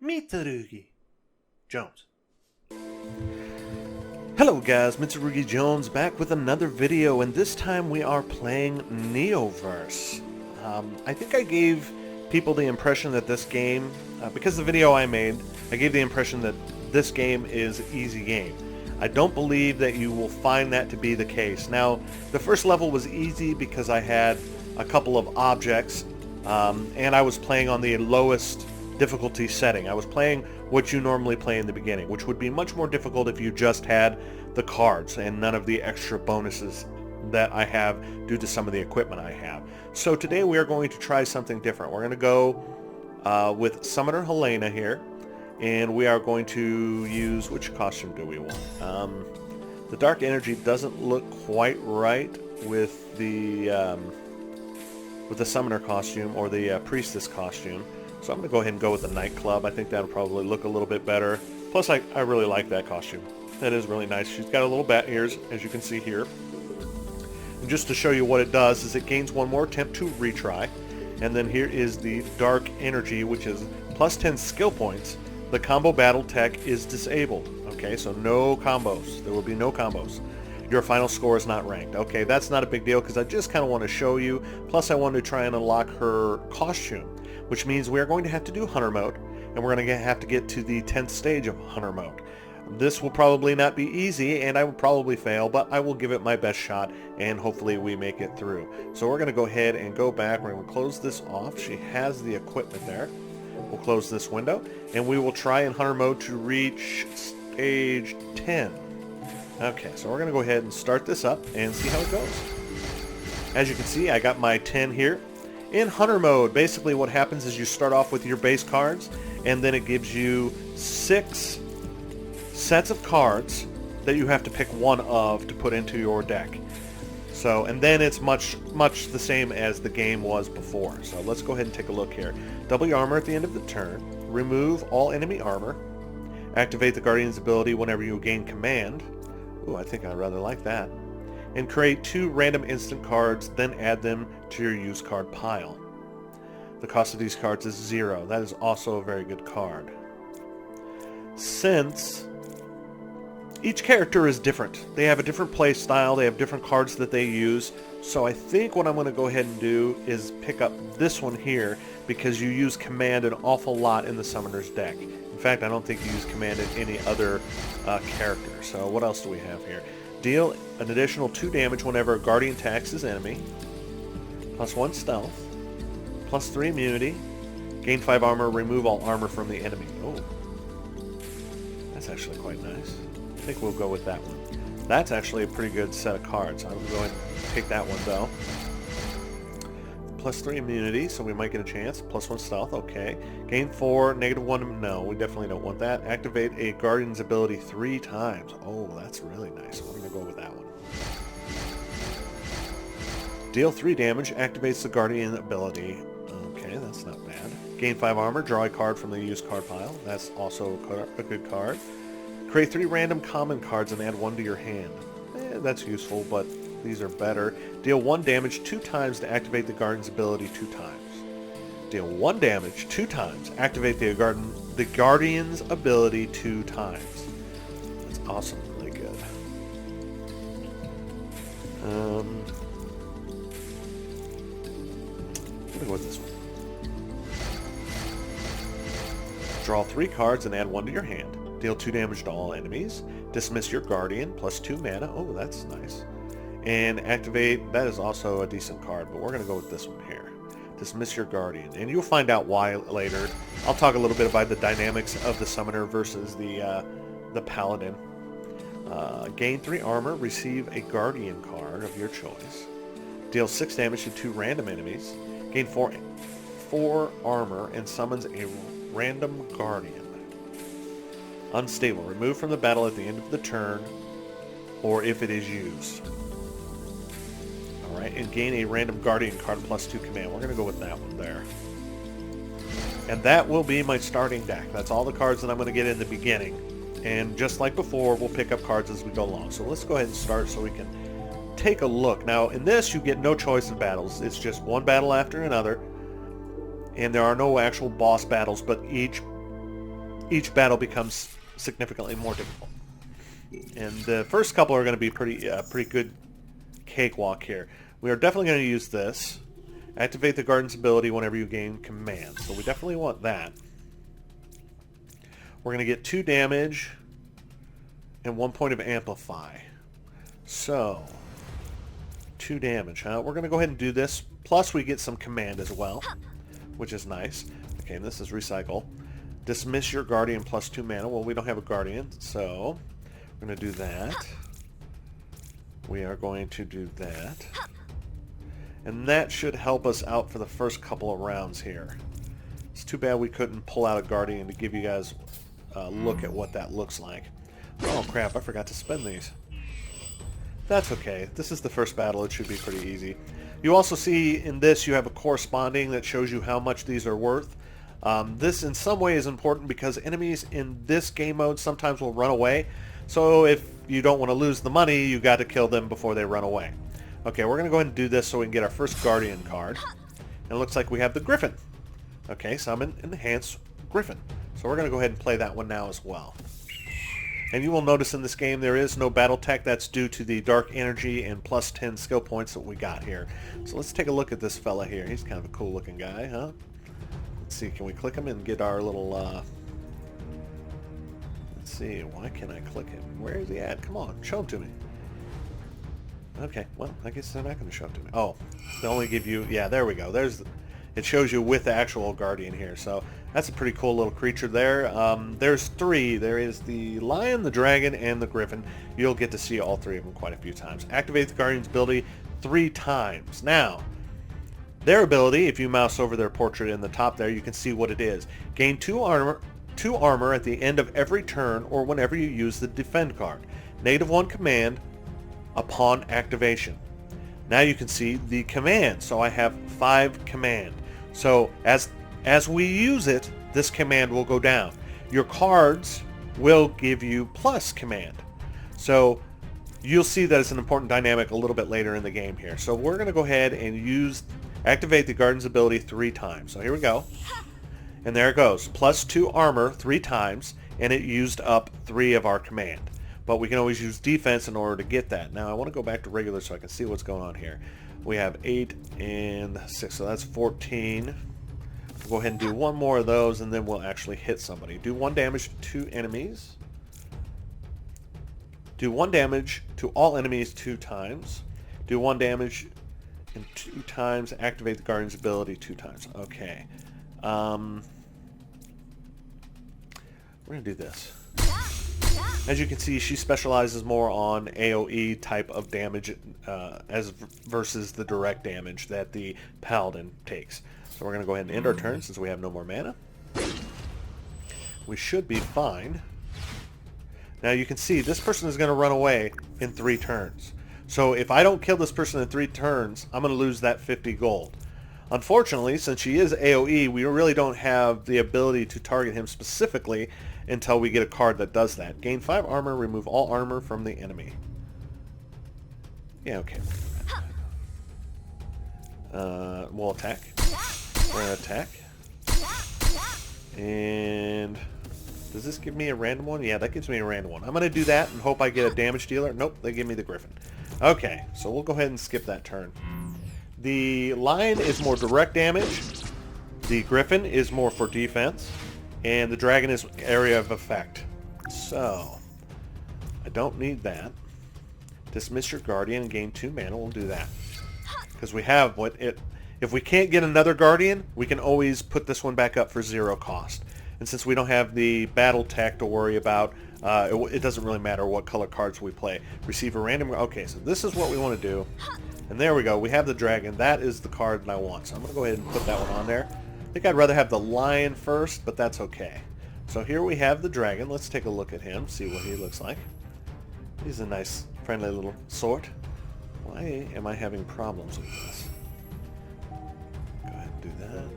Mitsurugi Jones. Hello guys, Mitsurugi Jones back with another video, and this time we are playing Neoverse. I think I gave people the impression that this game, because the video I made, I gave the impression that this game is an easy game. I don't believe that you will find that to be the case. Now, the first level was easy because I had a couple of objects, and I was playing on the lowest difficulty setting. I was playing what you normally play in the beginning, which would be much more difficult if you just had the cards and none of the extra bonuses that I have due to some of the equipment I have. So today we are going to try something different. We're going to go with Summoner Helena here, and we are going to use, which costume do we want? The Dark Energy doesn't look quite right with the Summoner costume or the Priestess costume. So I'm going to go ahead and go with the Nightclub. I think that'll probably look a little bit better. Plus, I really like that costume. That is really nice. She's got a little bat ears, as you can see here. And just to show you what it does is it gains one more attempt to retry. And then here is the Dark Energy, which is plus 10 skill points. The combo battle tech is disabled. Okay, so no combos. There will be no combos. Your final score is not ranked. Okay, that's not a big deal because I just kind of want to show you. Plus, I want to try and unlock her costume, which means we are going to have to do Hunter mode, and we're going to have to get to the 10th stage of Hunter mode. This will probably not be easy, and I will probably fail, but I will give it my best shot, and hopefully we make it through. So we're going to go ahead and go back. We're going to close this off. She has the equipment there. We'll close this window, and we will try in Hunter mode to reach stage 10. Okay, so we're going to go ahead and start this up and see how it goes. As you can see, I got my 10 here. In Hunter mode, basically what happens is you start off with your base cards, and then it gives you 6 sets of cards that you have to pick one of to put into your deck. So, and then it's much the same as the game was before. So let's go ahead and take a look here. Double your armor at the end of the turn. Remove all enemy armor. Activate the Guardian's ability whenever you gain command. Ooh, I think I rather like that. And create 2 random instant cards, then add them to your use card pile. The cost of these cards is 0. That is also a very good card. Since each character is different, they have a different play style, they have different cards that they use, so I think what I'm going to go ahead and do is pick up this one here because you use command an awful lot in the summoner's deck. In fact, I don't think you use command in any other character. So what else do we have here? Deal an additional 2 damage whenever a guardian attacks his enemy. Plus 1 stealth. Plus 3 immunity. Gain 5 armor. Remove all armor from the enemy. Oh. That's actually quite nice. I think we'll go with that one. That's actually a pretty good set of cards. I'm going to go ahead and take that one though. Plus 3 immunity, so we might get a chance. Plus 1 stealth, okay. Gain 4, -1, no, we definitely don't want that. Activate a Guardian's ability 3 times. Oh, that's really nice. We're going to go with that one. Deal 3 damage, activates the Guardian ability. Okay, that's not bad. Gain 5 armor, draw a card from the used card pile. That's also a good card. Create 3 random common cards and add 1 to your hand. That's useful, but these are better. Deal 1 damage 2 times to activate the Guardian's ability 2 times. Deal 1 damage 2 times. Activate the Guardian's ability 2 times. That's awesome. Really good. I'm going to go with this one. Draw 3 cards and add 1 to your hand. Deal 2 damage to all enemies. Dismiss your Guardian, plus 2 mana. Oh, that's nice. And activate, that is also a decent card, but we're going to go with this one here. Dismiss your Guardian. And you'll find out why later. I'll talk a little bit about the dynamics of the Summoner versus the Paladin. Gain 3 armor, receive a Guardian card of your choice. Deal 6 damage to 2 random enemies. Gain 4 armor and summons a random Guardian. Unstable. Remove from the battle at the end of the turn or if it is used. Alright, and gain a random Guardian card plus 2 command. We're going to go with that one there. And that will be my starting deck. That's all the cards that I'm going to get in the beginning. And just like before, we'll pick up cards as we go along. So let's go ahead and start so we can take a look. Now, in this, you get no choice of battles. It's just one battle after another. And there are no actual boss battles, but each each battle becomes significantly more difficult. And the first couple are going to be pretty good cakewalk here. We are definitely going to use this. Activate the Guardian's ability whenever you gain command. So we definitely want that. We're going to get 2 damage and 1 point of amplify. So, 2 damage, huh? We're going to go ahead and do this. Plus we get some command as well, which is nice. Okay, and this is recycle. Dismiss your Guardian plus 2 mana. Well, we don't have a Guardian, so we're going to do that. We are going to do that. And that should help us out for the first couple of rounds here. It's too bad we couldn't pull out a Guardian to give you guys a look at what that looks like. Oh crap, I forgot to spend these. That's okay. This is the first battle. It should be pretty easy. You also see in this you have a corresponding that shows you how much these are worth. This in some way is important because enemies in this game mode sometimes will run away. So if you don't want to lose the money, you got to kill them before they run away. Okay, we're going to go ahead and do this so we can get our first Guardian card. And it looks like we have the Griffin. Okay, summon Enhance Griffin. So we're going to go ahead and play that one now as well. And you will notice in this game there is no battle tech. That's due to the dark energy and plus 10 skill points that we got here. So let's take a look at this fella here. He's kind of a cool looking guy, huh? Let's see, can we click him and get our little... Let's see, why can't I click him? Where is he at? Come on, show him to me. Okay, well, I guess they're not going to show him to me. Oh, they only give you... Yeah, there we go. It shows you with the actual Guardian here. So that's a pretty cool little creature there. There's 3. There is the Lion, the Dragon, and the Griffin. You'll get to see all 3 of them quite a few times. Activate the Guardian's ability 3 times. Now, their ability, if you mouse over their portrait in the top there, you can see what it is. Gain 2 armor at the end of every turn or whenever you use the Defend card. -1 command upon activation. Now you can see the command. So I have 5 command. So as we use it, this command will go down. Your cards will give you plus command. So you'll see that it's an important dynamic a little bit later in the game here. So we're going to go ahead and activate the Guardian's ability 3 times. So here we go. And there it goes. +2 armor 3 times, and it used up 3 of our command. But we can always use defense in order to get that. Now I want to go back to regular so I can see what's going on here. We have 8 and 6, so that's 14. We'll go ahead and do 1 more of those, and then we'll actually hit somebody. Do 1 damage to 2 enemies. Do 1 damage to all enemies 2 times. Do 1 damage and 2 times. Activate the Guardian's ability 2 times. Okay. We're going to do this. As you can see, she specializes more on AoE type of damage versus the direct damage that the Paladin takes. So we're going to go ahead and end our turn since we have no more mana. We should be fine. Now you can see this person is going to run away in 3 turns. So if I don't kill this person in 3 turns, I'm going to lose that 50 gold. Unfortunately, since she is AoE, we really don't have the ability to target him specifically until we get a card that does that. Gain 5 armor, remove all armor from the enemy. Yeah, okay. We'll attack. We're going to attack. And does this give me a random one? Yeah, that gives me a random one. I'm going to do that and hope I get a damage dealer. Nope, they give me the Griffin. Okay, so we'll go ahead and skip that turn. The Lion is more direct damage. The Griffin is more for defense. And the Dragon is area of effect. So, I don't need that. Dismiss your Guardian and gain 2 mana. We'll do that. Because we have what it... If we can't get another Guardian, we can always put this one back up for 0 cost. And since we don't have the battle tech to worry about, it doesn't really matter what color cards we play. Receive a random... Okay, so this is what we want to do. And there we go. We have the Dragon. That is the card that I want. So I'm going to go ahead and put that one on there. I think I'd rather have the Lion first, but that's okay. So here we have the Dragon. Let's take a look at him, see what he looks like. He's a nice, friendly little sort. Why am I having problems with this? Go ahead and do that.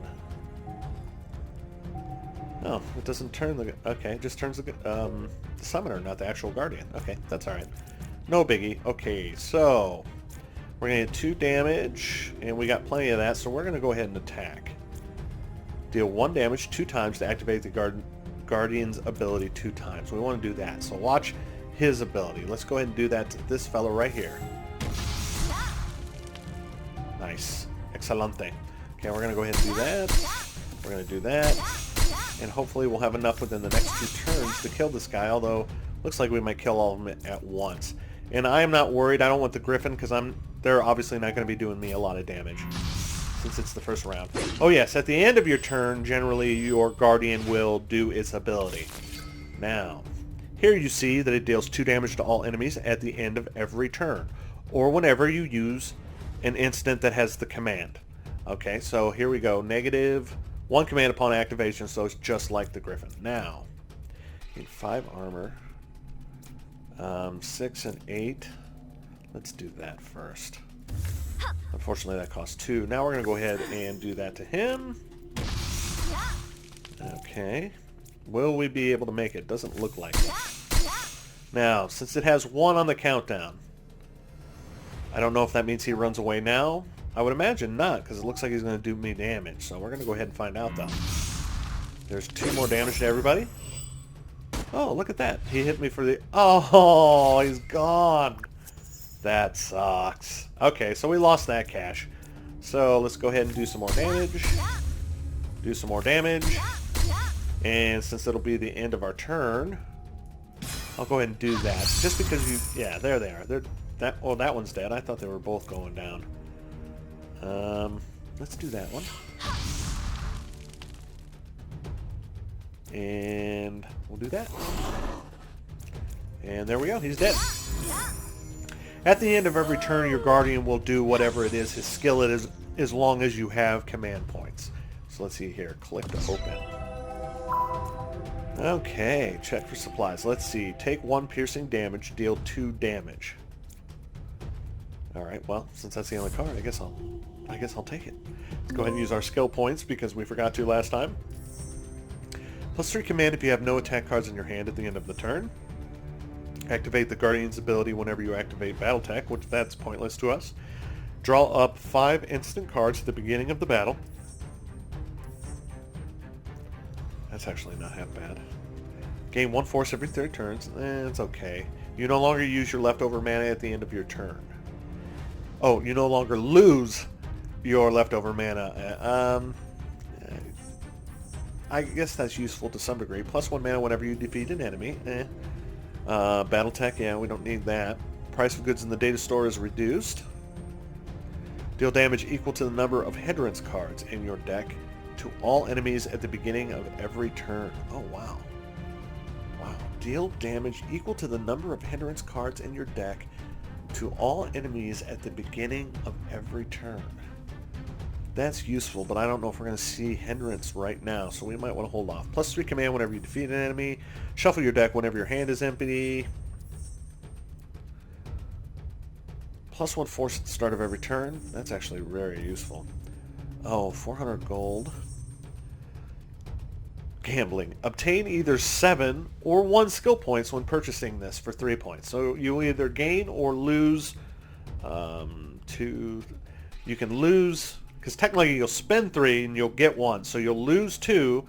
Oh, it doesn't turn the... Okay, it just turns the Summoner, not the actual Guardian. Okay, that's alright. No biggie. Okay, so... We're going to get 2 damage, and we got plenty of that, so we're going to go ahead and attack. Deal 1 damage 2 times to activate the Guardian's ability 2 times. We want to do that. So watch his ability. Let's go ahead and do that to this fellow right here. Nice. Excelente. Okay, we're going to go ahead and do that. We're going to do that. And hopefully we'll have enough within the next 2 turns to kill this guy, although looks like we might kill all of them at once. And I am not worried. I don't want the Griffin because they're obviously not going to be doing me a lot of damage since it's the first round. Oh yes, at the end of your turn, generally your Guardian will do its ability. Now, here you see that it deals 2 damage to all enemies at the end of every turn, or whenever you use an instant that has the command. Okay, so here we go. -1 command upon activation, so it's just like the Griffin. Now, 5 armor, 6 and 8. Let's do that first. Unfortunately, that costs 2. Now we're going to go ahead and do that to him. Okay. Will we be able to make it? Doesn't look like it. Now, since it has 1 on the countdown, I don't know if that means he runs away now. I would imagine not, because it looks like he's going to do me damage. So we're going to go ahead and find out, though. There's 2 more damage to everybody. Oh, look at that. He hit me for the... Oh, he's gone. That sucks. Okay, so we lost that cash. So let's go ahead and do some more damage. Do some more damage. And since it'll be the end of our turn, I'll go ahead and do that. Just because you... Yeah, there they are. Oh, that one's dead. I thought they were both going down. Let's do that one. And we'll do that. And there we go. He's dead. At the end of every turn, your Guardian will do whatever it is his skill it is, as long as you have command points. So let's see here. Click to open. Okay, check for supplies. Let's see. Take 1 piercing damage, deal 2 damage. Alright, well, since that's the only card, I guess I'll take it. Let's go ahead and use our skill points because we forgot to last time. +3 command if you have no attack cards in your hand at the end of the turn. Activate the Guardian's ability whenever you activate Battletech, which that's pointless to us. Draw up 5 instant cards at the beginning of the battle. That's actually not half bad. Gain 1 force every 3 turns. It's okay. You no longer use your leftover mana at the end of your turn. Oh, you no longer lose your leftover mana. I guess that's useful to some degree. +1 mana whenever you defeat an enemy. Battletech, yeah, we don't need that. Price of goods in the data store is reduced. Deal damage equal to the number of hindrance cards in your deck to all enemies at the beginning of every turn. Oh, wow. Wow. Deal damage equal to the number of hindrance cards in your deck to all enemies at the beginning of every turn. That's useful, but I don't know if we're going to see hindrance right now, so we might want to hold off. +3 command whenever you defeat an enemy. Shuffle your deck whenever your hand is empty. +1 force at the start of every turn. That's actually very useful. Oh, 400 gold. Gambling. Obtain either 7 or 1 skill points when purchasing this for 3 points. So you either gain or lose 2. You can lose... Because technically you'll spend 3 and you'll get 1. So you'll lose 2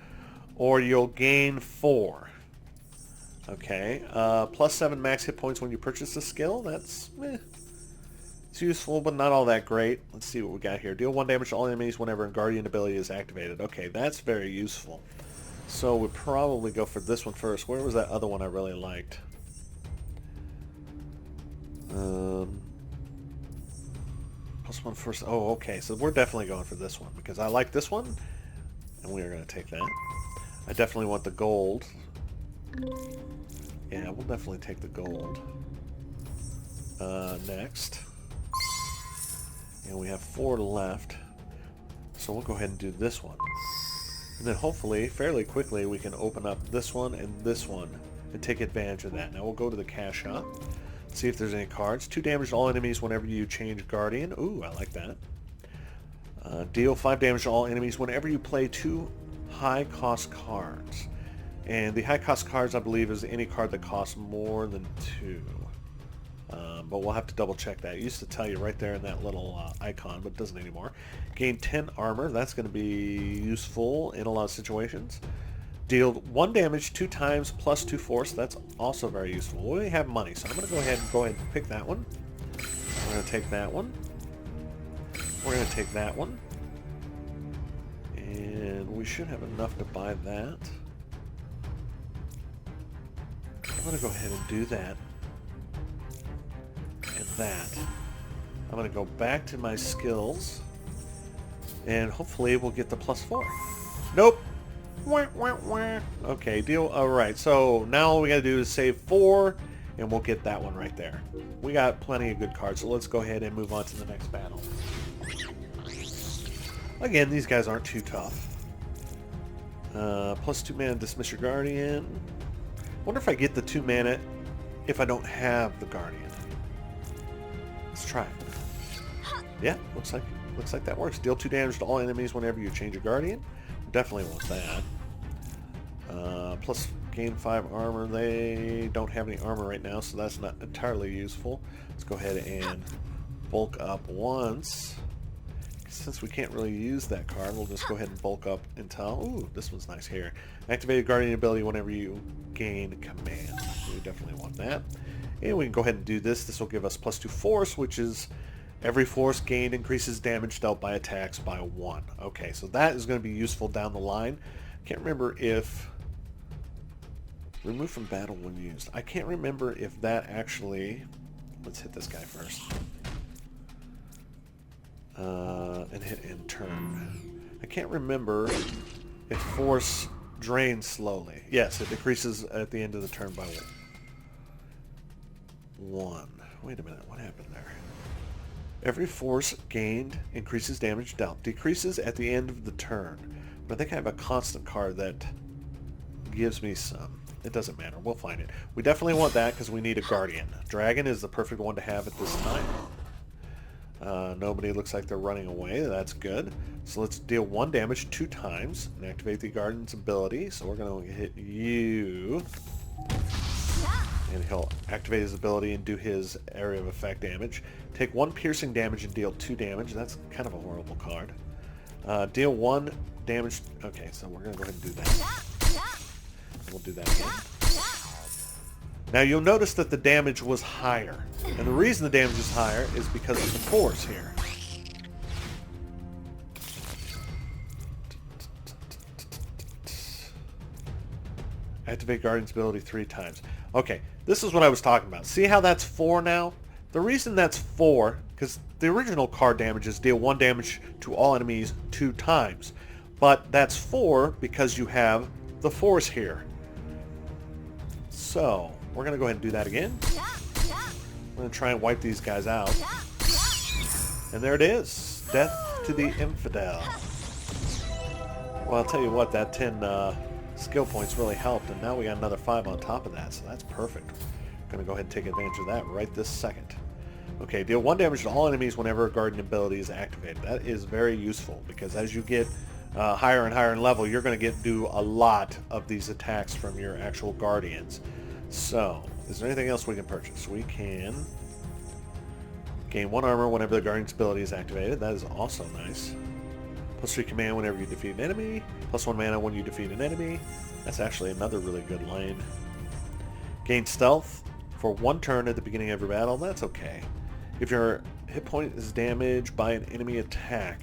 or you'll gain 4. Okay. +7 max hit points when you purchase a skill. That's... It's useful, but not all that great. Let's see what we got here. Deal 1 damage to all enemies whenever a Guardian ability is activated. Okay, that's very useful. So we'll probably go for this one first. Where was that other one I really liked? +1 first. Oh, okay. So we're definitely going for this one because I like this one, and we are going to take that. I definitely want the gold. Yeah, we'll definitely take the gold. Next. And we have 4 left. So we'll go ahead and do this one. And then hopefully, fairly quickly, we can open up this one and take advantage of that. Now we'll go to the cash shop. See if there's any cards. 2 damage to all enemies whenever you change Guardian. Ooh, I like that. Deal 5 damage to all enemies whenever you play 2 high-cost cards. And the high-cost cards, I believe, is any card that costs more than 2. But we'll have to double-check that. It used to tell you right there in that little icon, but it doesn't anymore. Gain 10 armor. That's going to be useful in a lot of situations. Deal 1 damage 2 times plus 2 force. That's also very useful. We have money, so I'm going to go ahead and pick that one. We're going to take that one. We're going to take that one. And we should have enough to buy that. I'm going to go ahead and do that. And that. I'm going to go back to my skills. And hopefully we'll get the +4. Nope. Wah, wah, wah. Okay, deal. Alright, so now all we got to do is save 4. And we'll get that one right there. We got plenty of good cards, so let's go ahead and move on to the next battle. Again, these guys aren't too tough. +2 mana, dismiss your Guardian. Wonder if I get the 2 mana if I don't have the Guardian. Let's try it. Yeah, looks like that works. Deal 2 damage to all enemies whenever you change your Guardian. Definitely want that. Plus gain 5 armor. They don't have any armor right now, so that's not entirely useful. Let's go ahead and bulk up once. Since we can't really use that card, we'll just go ahead and bulk up until... Ooh, this one's nice here. Activate a Guardian ability whenever you gain command. We definitely want that. And we can go ahead and do this. This will give us +2 force, which is every force gained increases damage dealt by attacks by 1. Okay, so that is going to be useful down the line. Can't remember if... Remove from battle when used. I can't remember if that actually... Let's hit this guy first. And hit in turn. I can't remember if force drains slowly. Yes, it decreases at the end of the turn by 1. Wait a minute, what happened there? Every force gained increases damage dealt. Decreases at the end of the turn. But I think I have a constant card that gives me some. It doesn't matter. We'll find it. We definitely want that because we need a Guardian. Dragon is the perfect one to have at this time. Nobody looks like they're running away. That's good. So let's deal 1 damage 2 times and activate the Guardian's ability. So we're going to hit you. And he'll activate his ability and do his area of effect damage. Take 1 piercing damage and deal 2 damage. That's kind of a horrible card. Deal 1 damage. Okay, so we're going to go ahead and do that. We'll do that again. Now you'll notice that the damage was higher. And the reason the damage is higher is because of the force here. Activate Guardian's ability 3 times. Okay, this is what I was talking about. See how that's 4 now? The reason that's 4, because the original card damage is deal 1 damage to all enemies 2 times. But that's 4 because you have the force here. So, we're going to go ahead and do that again. We're going to try and wipe these guys out. And there it is. Death to the Infidel. Well, I'll tell you what, that 10 skill points really helped, and now we got another 5 on top of that, so that's perfect. Going to go ahead and take advantage of that right this second. Okay, deal 1 damage to all enemies whenever a Guardian ability is activated. That is very useful, because as you get higher and higher in level, you're going to do a lot of these attacks from your actual Guardians. So, is there anything else we can purchase? We can gain 1 armor whenever the Guardian's ability is activated. That is also nice. +3 command whenever you defeat an enemy. +1 mana when you defeat an enemy. That's actually another really good line. Gain stealth for 1 turn at the beginning of your battle. That's okay. If your hit point is damaged by an enemy attack,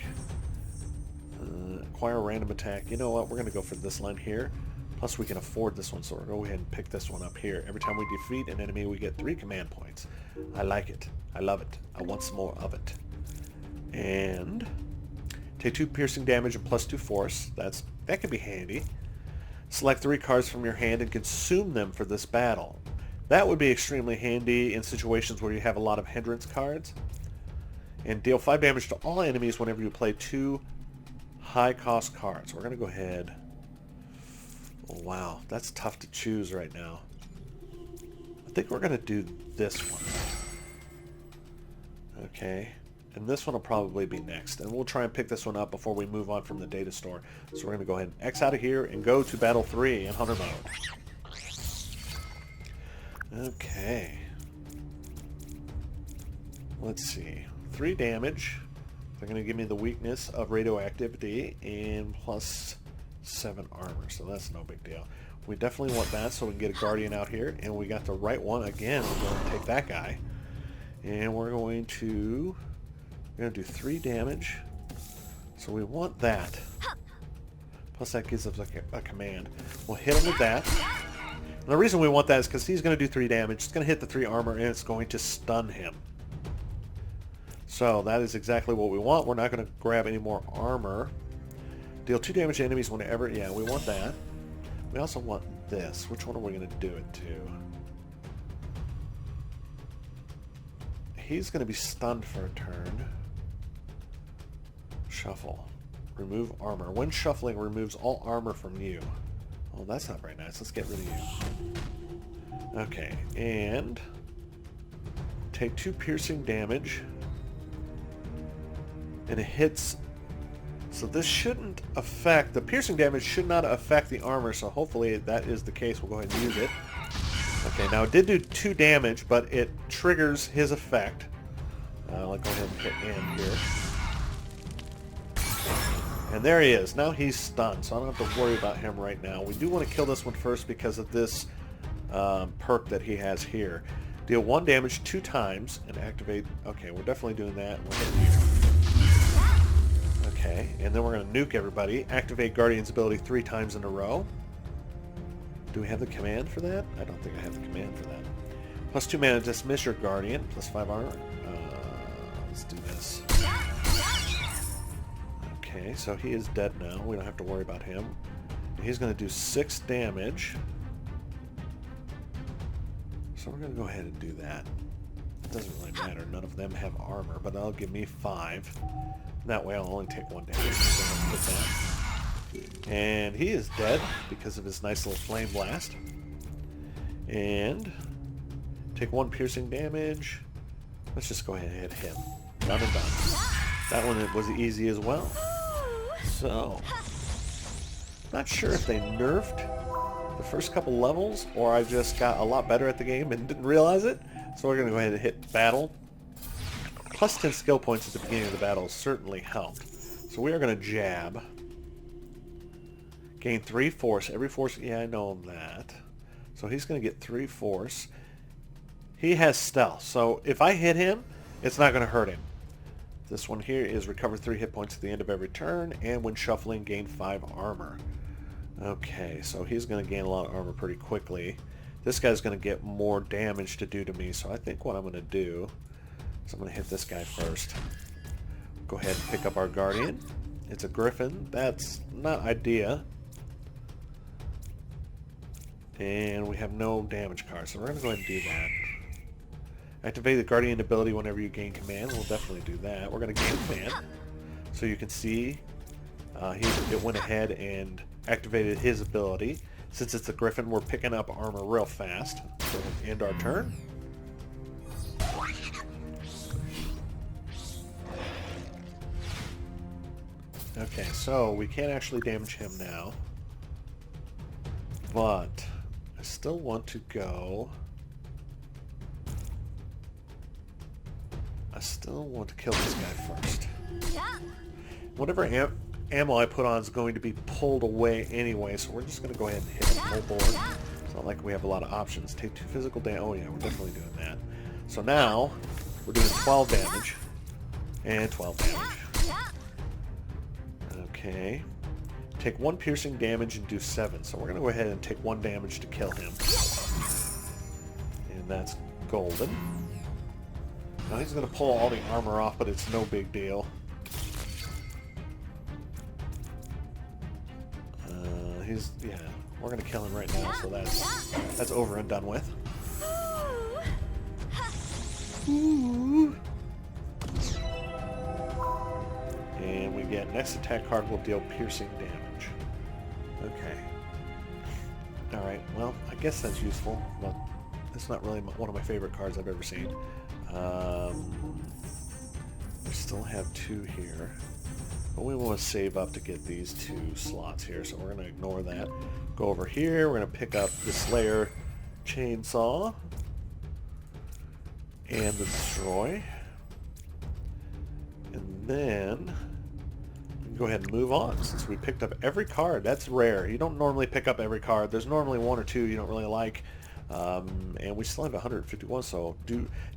acquire a random attack. You know what? We're going to go for this line here. Plus we can afford this one, so we'll go ahead and pick this one up here. Every time we defeat an enemy, we get 3 command points. I like it. I love it. I want some more of it. And take 2 piercing damage and +2 force. That could be handy. Select 3 cards from your hand and consume them for this battle. That would be extremely handy in situations where you have a lot of hindrance cards. And deal 5 damage to all enemies whenever you play 2 high-cost cards. We're going to go ahead. Oh, wow, that's tough to choose right now. I think we're going to do this one. Okay. And this one will probably be next. And we'll try and pick this one up before we move on from the data store. So we're going to go ahead and X out of here and go to Battle 3 in Hunter mode. Okay. Let's see. 3 damage. They're going to give me the weakness of radioactivity and 7 armor, so that's no big deal. We definitely want that so we can get a Guardian out here, and we got the right one again. We're going to take that guy, and we're going to do 3 damage. So we want that. Plus that gives us a command. We'll hit him with that. And the reason we want that is because he's going to do 3 damage. It's going to hit the 3 armor, and it's going to stun him. So that is exactly what we want. We're not going to grab any more armor. Deal 2 damage to enemies whenever... Yeah, we want that. We also want this. Which one are we going to do it to? He's going to be stunned for a turn. Shuffle. Remove armor. When shuffling, removes all armor from you. Oh, that's not very nice. Let's get rid of you. Okay, and take 2 piercing damage. And it hits... So this shouldn't affect... The piercing damage should not affect the armor, so hopefully that is the case. We'll go ahead and use it. Okay, now it did do 2 damage, but it triggers his effect. I'll go ahead and hit end here. And there he is. Now he's stunned, so I don't have to worry about him right now. We do want to kill this one first because of this perk that he has here. Deal 1 damage 2 times and activate... Okay, we're definitely doing that. We're hitting here. Okay, and then we're going to nuke everybody. Activate Guardian's ability 3 times in a row. Do we have the command for that? I don't think I have the command for that. Plus 2 mana, dismiss your Guardian. Plus 5 armor. Let's do this. Okay, so he is dead now. We don't have to worry about him. He's going to do 6 damage. So we're going to go ahead and do that. It doesn't really matter. None of them have armor, but that'll give me 5. That way I'll only take 1 damage. So and he is dead because of his nice little flame blast. And take 1 piercing damage. Let's just go ahead and hit him. Done and done. That one was easy as well. So, not sure if they nerfed the first couple levels or I just got a lot better at the game and didn't realize it. So we're going to go ahead and hit battle. Plus 10 skill points at the beginning of the battle certainly helped. So we are going to jab. Gain 3 force. Every force... Yeah, I know that. So he's going to get 3 force. He has stealth. So if I hit him, it's not going to hurt him. This one here is recover 3 hit points at the end of every turn, and when shuffling, gain 5 armor. Okay, so he's going to gain a lot of armor pretty quickly. This guy's going to get more damage to do to me, so I think what I'm going to do is I'm going to hit this guy first. Go ahead and pick up our Guardian. It's a Griffin. That's not ideal. And we have no damage cards, so we're going to go ahead and do that. Activate the Guardian ability whenever you gain command. We'll definitely do that. We're going to gain command. So you can see it went ahead and activated his ability. Since it's a Griffin, we're picking up armor real fast. So we'll end our turn. Okay, so we can't actually damage him now. But I still want to go... I still want to kill this guy first. Whatever ammo I put on is going to be pulled away anyway, so we're just going to go ahead and hit him full board. It's not like we have a lot of options. Take 2 physical damage. Oh yeah, we're definitely doing that. So now, we're doing 12 damage. And 12 damage. Okay. Take 1 piercing damage and do 7. So we're going to go ahead and take 1 damage to kill him. And that's golden. Now he's going to pull all the armor off, but it's no big deal. Yeah, we're going to kill him right now, so that's over and done with. Ooh. And we get next attack card will deal piercing damage. Okay. Alright, well, I guess that's useful, but it's not really one of my favorite cards I've ever seen. We still have 2 here. But we want to save up to get these 2 slots here, so we're going to ignore that. Go over here, we're going to pick up the Slayer Chainsaw and the Destroy. And then we can go ahead and move on since we picked up every card. That's rare. You don't normally pick up every card. There's normally one or two you don't really like. And we still have 151, so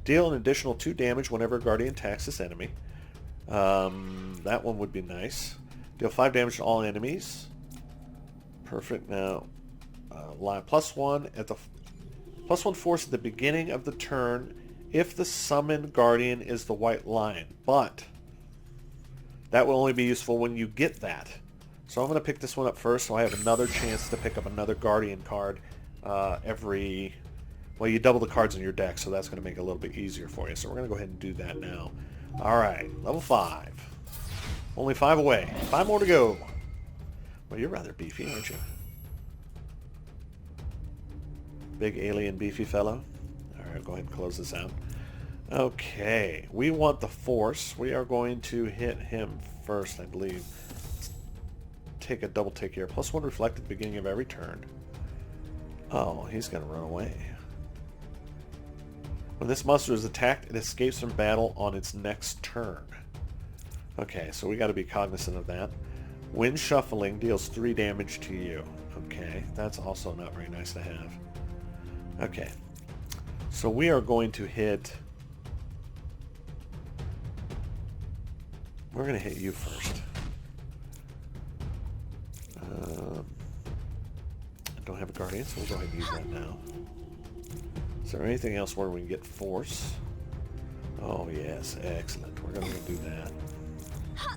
deal an additional 2 damage whenever a Guardian attacks this enemy. That one would be nice. Deal 5 damage to all enemies. Perfect. Now, +1 at the +1 force at the beginning of the turn if the summoned Guardian is the White Lion, but that will only be useful when you get that. So I'm going to pick this one up first, so I have another chance to pick up another Guardian card every... Well, you double the cards in your deck, so that's going to make it a little bit easier for you. So we're going to go ahead and do that now. Alright, level 5. Only 5 away. 5 more to go. Well, you're rather beefy, aren't you? Big alien beefy fellow. Alright, go ahead and close this out. Okay, we want the force. We are going to hit him first, I believe. Let's take a double tick here. +1 reflect at the beginning of every turn. Oh, he's going to run away. When this monster is attacked, it escapes from battle on its next turn. Okay, so we got to be cognizant of that. When shuffling, deals 3 damage to you. Okay, that's also not very nice to have. Okay, so we are going to hit... We're going to hit you first. I don't have a Guardian, so we'll go ahead and use that now. Is there anything else where we can get force? Oh yes, excellent. We're going to do that. I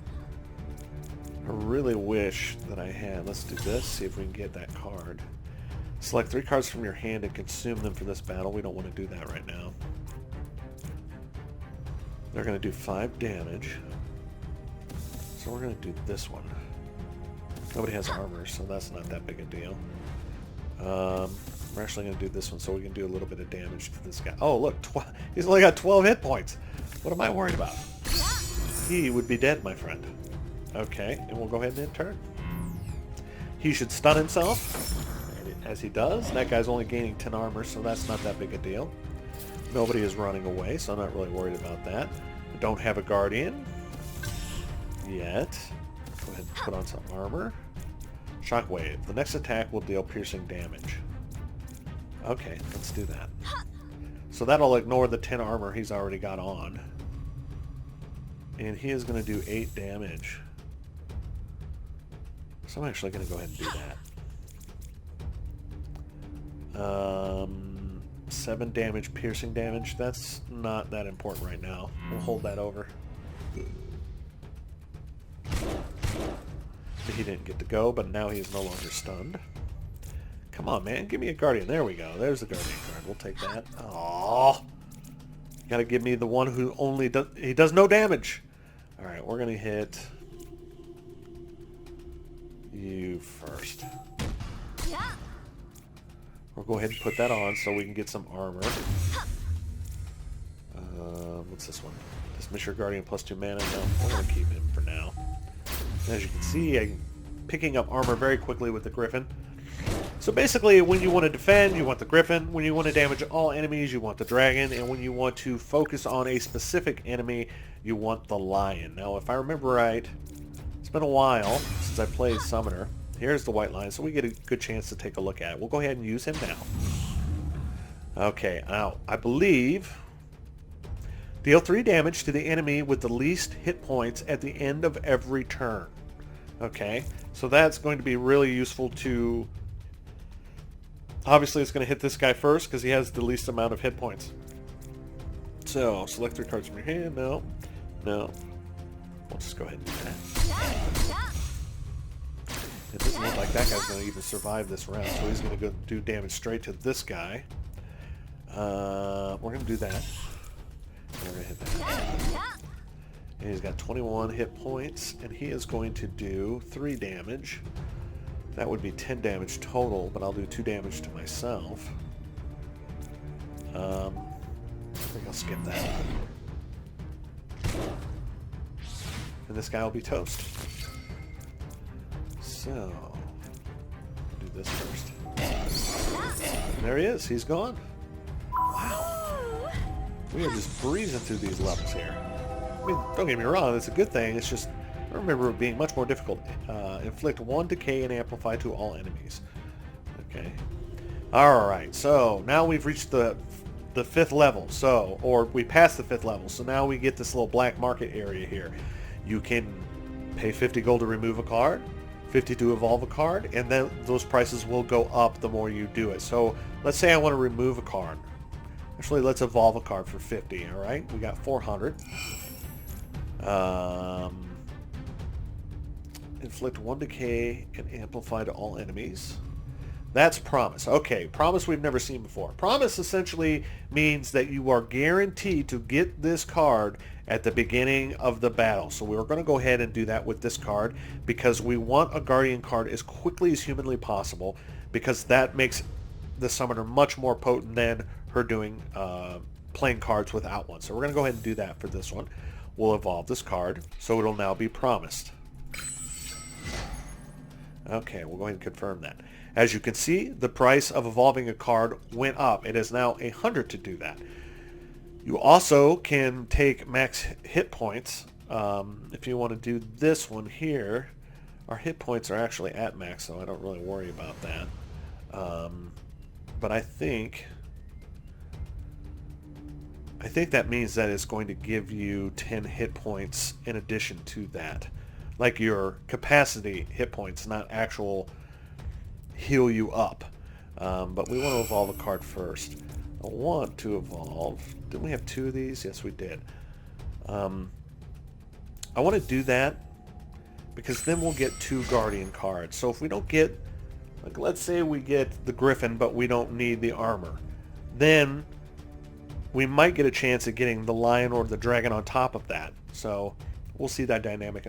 really wish that I had... Let's do this, see if we can get that card. Select 3 cards from your hand and consume them for this battle. We don't want to do that right now. They're going to do 5 damage. So we're going to do this one. Nobody has armor, so that's not that big a deal. We're actually going to do this one so we can do a little bit of damage to this guy. Oh, look, he's only got 12 hit points. What am I worried about? He would be dead, my friend. Okay, and we'll go ahead and end turn. He should stun himself, as he does. That guy's only gaining 10 armor, so that's not that big a deal. Nobody is running away, so I'm not really worried about that. I don't have a Guardian yet. Go ahead and put on some armor. Shockwave. The next attack will deal piercing damage. Okay, let's do that. So that'll ignore the 10 armor he's already got on. And he is going to do 8 damage. So I'm actually going to go ahead and do that. 7 damage, piercing damage. That's not that important right now. We'll hold that over. He didn't get to go, but now he is no longer stunned. Come on, man. Give me a Guardian. There we go. There's the Guardian card. We'll take that. Aww. You gotta give me the one who only does... He does no damage. Alright, we're gonna hit... you first. We'll go ahead and put that on so we can get some armor. What's this one? Dismiss your Guardian +2 mana. No, we're gonna keep him for now. As you can see, I'm picking up armor very quickly with the Griffin. So basically, when you want to defend, you want the Griffin. When you want to damage all enemies, you want the Dragon. And when you want to focus on a specific enemy, you want the Lion. Now, if I remember right, it's been a while since I played Summoner. Here's the White Lion, so we get a good chance to take a look at it. We'll go ahead and use him now. Okay, now, I believe... Deal 3 damage to the enemy with the least hit points at the end of every turn. Okay, so that's going to be really useful to... Obviously, it's going to hit this guy first because he has the least amount of hit points. So, select 3 cards from your hand. No. No. We'll just go ahead and do that. It doesn't look like that guy's going to even survive this round, so he's going to go do damage straight to this guy. We're going to do that. We're going to hit that. And he's got 21 hit points, and he is going to do 3 damage. That would be 10 damage total, but I'll do 2 damage to myself. I think I'll skip that. And this guy will be toast. So, do this first. And there he is. He's gone. Wow. We are just breezing through these levels here. I mean, don't get me wrong, it's a good thing. It's just I remember it being much more difficult. Inflict 1 decay and amplify to all enemies. Okay. Alright, so now we've reached the 5th level. So, or we passed the 5th level. So now we get this little black market area here. You can pay 50 gold to remove a card, 50 to evolve a card, and then those prices will go up the more you do it. So let's say I want to remove a card. Actually, let's evolve a card for 50, alright? We got 400. Inflict 1 decay and amplify to all enemies. That's promise. Okay, promise we've never seen before. Promise essentially means that you are guaranteed to get this card at the beginning of the battle. So we're going to go ahead and do that with this card because we want a Guardian card as quickly as humanly possible, because that makes the summoner much more potent than her doing playing cards without one. So we're going to go ahead and do that for this one. We'll evolve this card, so it'll now be promised. Okay, we'll go ahead and confirm that. As you can see, the price of evolving a card went up. It is now 100 to do that. You also can take max hit points. If you want to do this one here, our hit points are actually at max, so I don't really worry about that. But I think that means that it's going to give you 10 hit points in addition to that. Like your capacity hit points, not actual heal you up. But we want to evolve a card first. I want to evolve... Didn't we have 2 of these? Yes, we did. I want to do that because then we'll get 2 Guardian cards. So if we don't get... Like, let's say we get the Griffin, but we don't need the armor. Then we might get a chance at getting the Lion or the Dragon on top of that. So we'll see that dynamic.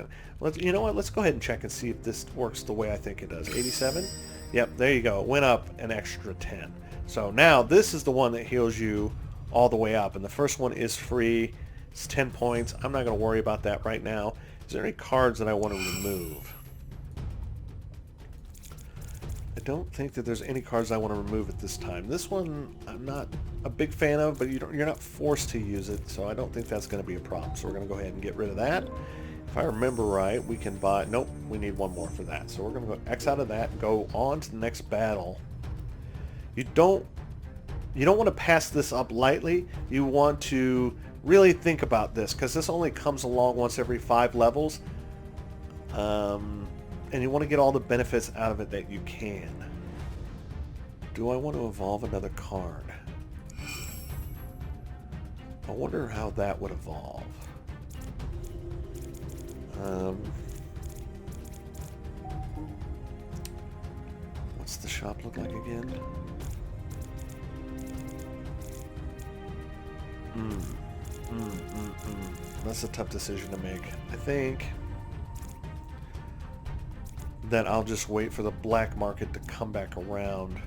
You know what? Let's go ahead and check and see if this works the way I think it does. 87? Yep, there you go. It went up an extra 10. So now this is the one that heals you all the way up. And the first one is free. It's 10 points. I'm not going to worry about that right now. Is there any cards that I want to remove? I don't think that there's any cards I want to remove at this time. This one I'm not a big fan of, but you're not forced to use it, so I don't think that's going to be a problem. So we're going to go ahead and get rid of that. If I remember right, we can buy... Nope, we need one more for that. So we're going to go X out of that and go on to the next battle. You don't want to pass this up lightly. You want to really think about this, because this only comes along once every 5 levels. And you want to get all the benefits out of it that you can. Do I want to evolve another card? I wonder how that would evolve. What's the shop look like again? That's a tough decision to make. I think that I'll just wait for the black market to come back around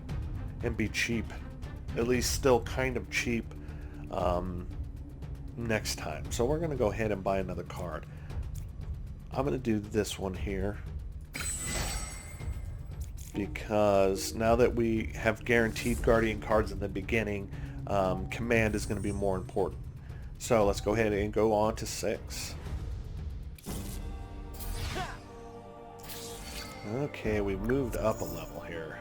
and be cheap. At least still kind of cheap next time. So we're going to go ahead and buy another card. I'm going to do this one here, because now that we have guaranteed Guardian cards in the beginning, command is going to be more important. So let's go ahead and go on to 6. Okay, we moved up a level here.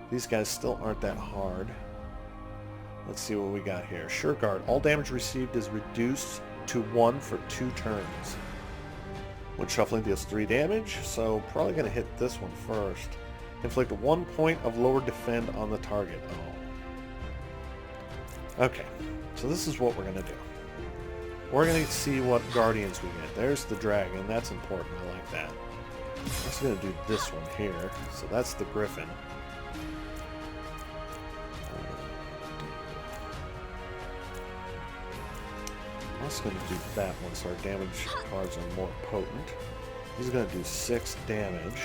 These guys still aren't that hard. Let's see what we got here. Sure Guard. All damage received is reduced to 1 for 2 turns. When shuffling deals 3 damage, so probably going to hit this one first. Inflict 1 point of lower defend on the target. Oh. Okay, so this is what we're going to do. We're going to see what Guardians we get. There's the Dragon. That's important. I like that. I'm just going to do this one here. So that's the Griffin. I'm also going to do that one so our damage cards are more potent. He's going to do 6 damage.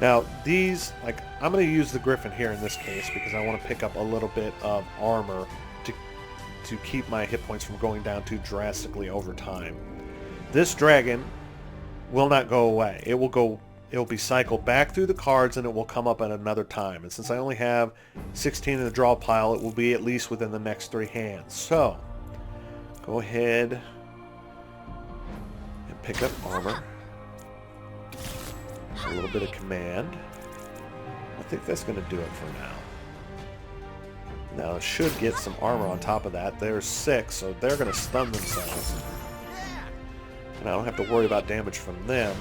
Now these, like, I'm going to use the Griffin here in this case because I want to pick up a little bit of armor to keep my hit points from going down too drastically over time. This Dragon will not go away. It will be cycled back through the cards and it will come up at another time. And since I only have 16 in the draw pile, it will be at least within the next 3 hands. So, go ahead and pick up armor. A little bit of command. I think that's going to do it for now. Now, it should get some armor on top of that. There's 6, so they're going to stun themselves. And I don't have to worry about damage from them.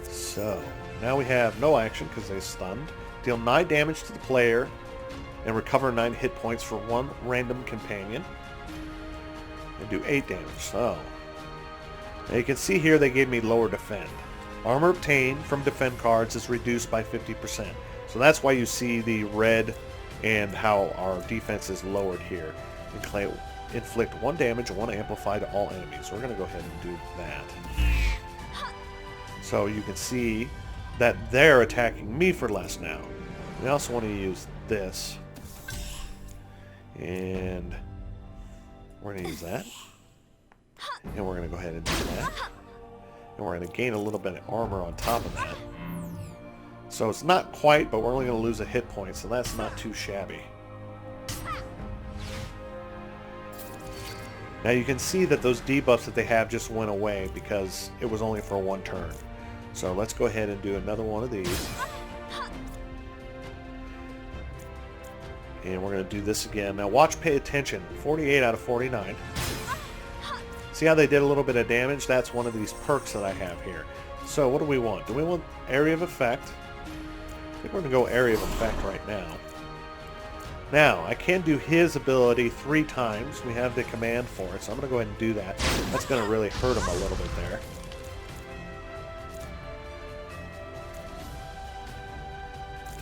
So, now we have no action because they stunned. Deal 9 damage to the player and recover 9 hit points for 1 random companion. And do 8 damage. So, now you can see here they gave me lower defend. Armor obtained from defend cards is reduced by 50%. So that's why you see the red and how our defense is lowered here. Inflict 1 damage and 1 amplify to all enemies. So we're going to go ahead and do that. So you can see that they're attacking me for less now. We also want to use this. And we're going to use that. And we're going to go ahead and do that. And we're going to gain a little bit of armor on top of that. So it's not quite, but we're only going to lose a hit point, so that's not too shabby. Now you can see that those debuffs that they have just went away because it was only for 1 turn. So let's go ahead and do another one of these. And we're going to do this again. Now watch, pay attention. 48 out of 49. See how they did a little bit of damage? That's one of these perks that I have here. So what do we want? Do we want area of effect? I think we're going to go area of effect right now. Now, I can do his ability 3 times. We have the command for it, so I'm going to go ahead and do that. That's going to really hurt him a little bit there.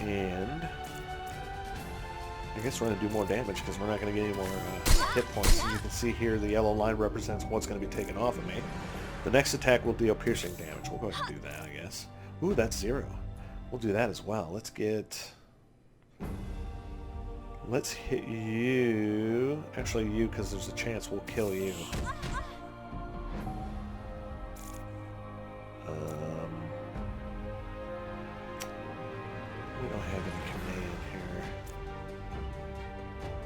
And I guess we're going to do more damage because we're not going to get any more hit points. And you can see here the yellow line represents what's going to be taken off of me. The next attack will deal piercing damage. We'll go ahead and do that, I guess. Ooh, that's 0. We'll do that as well. Let's hit you. Actually, you, because there's a chance we'll kill you. We don't have any command here.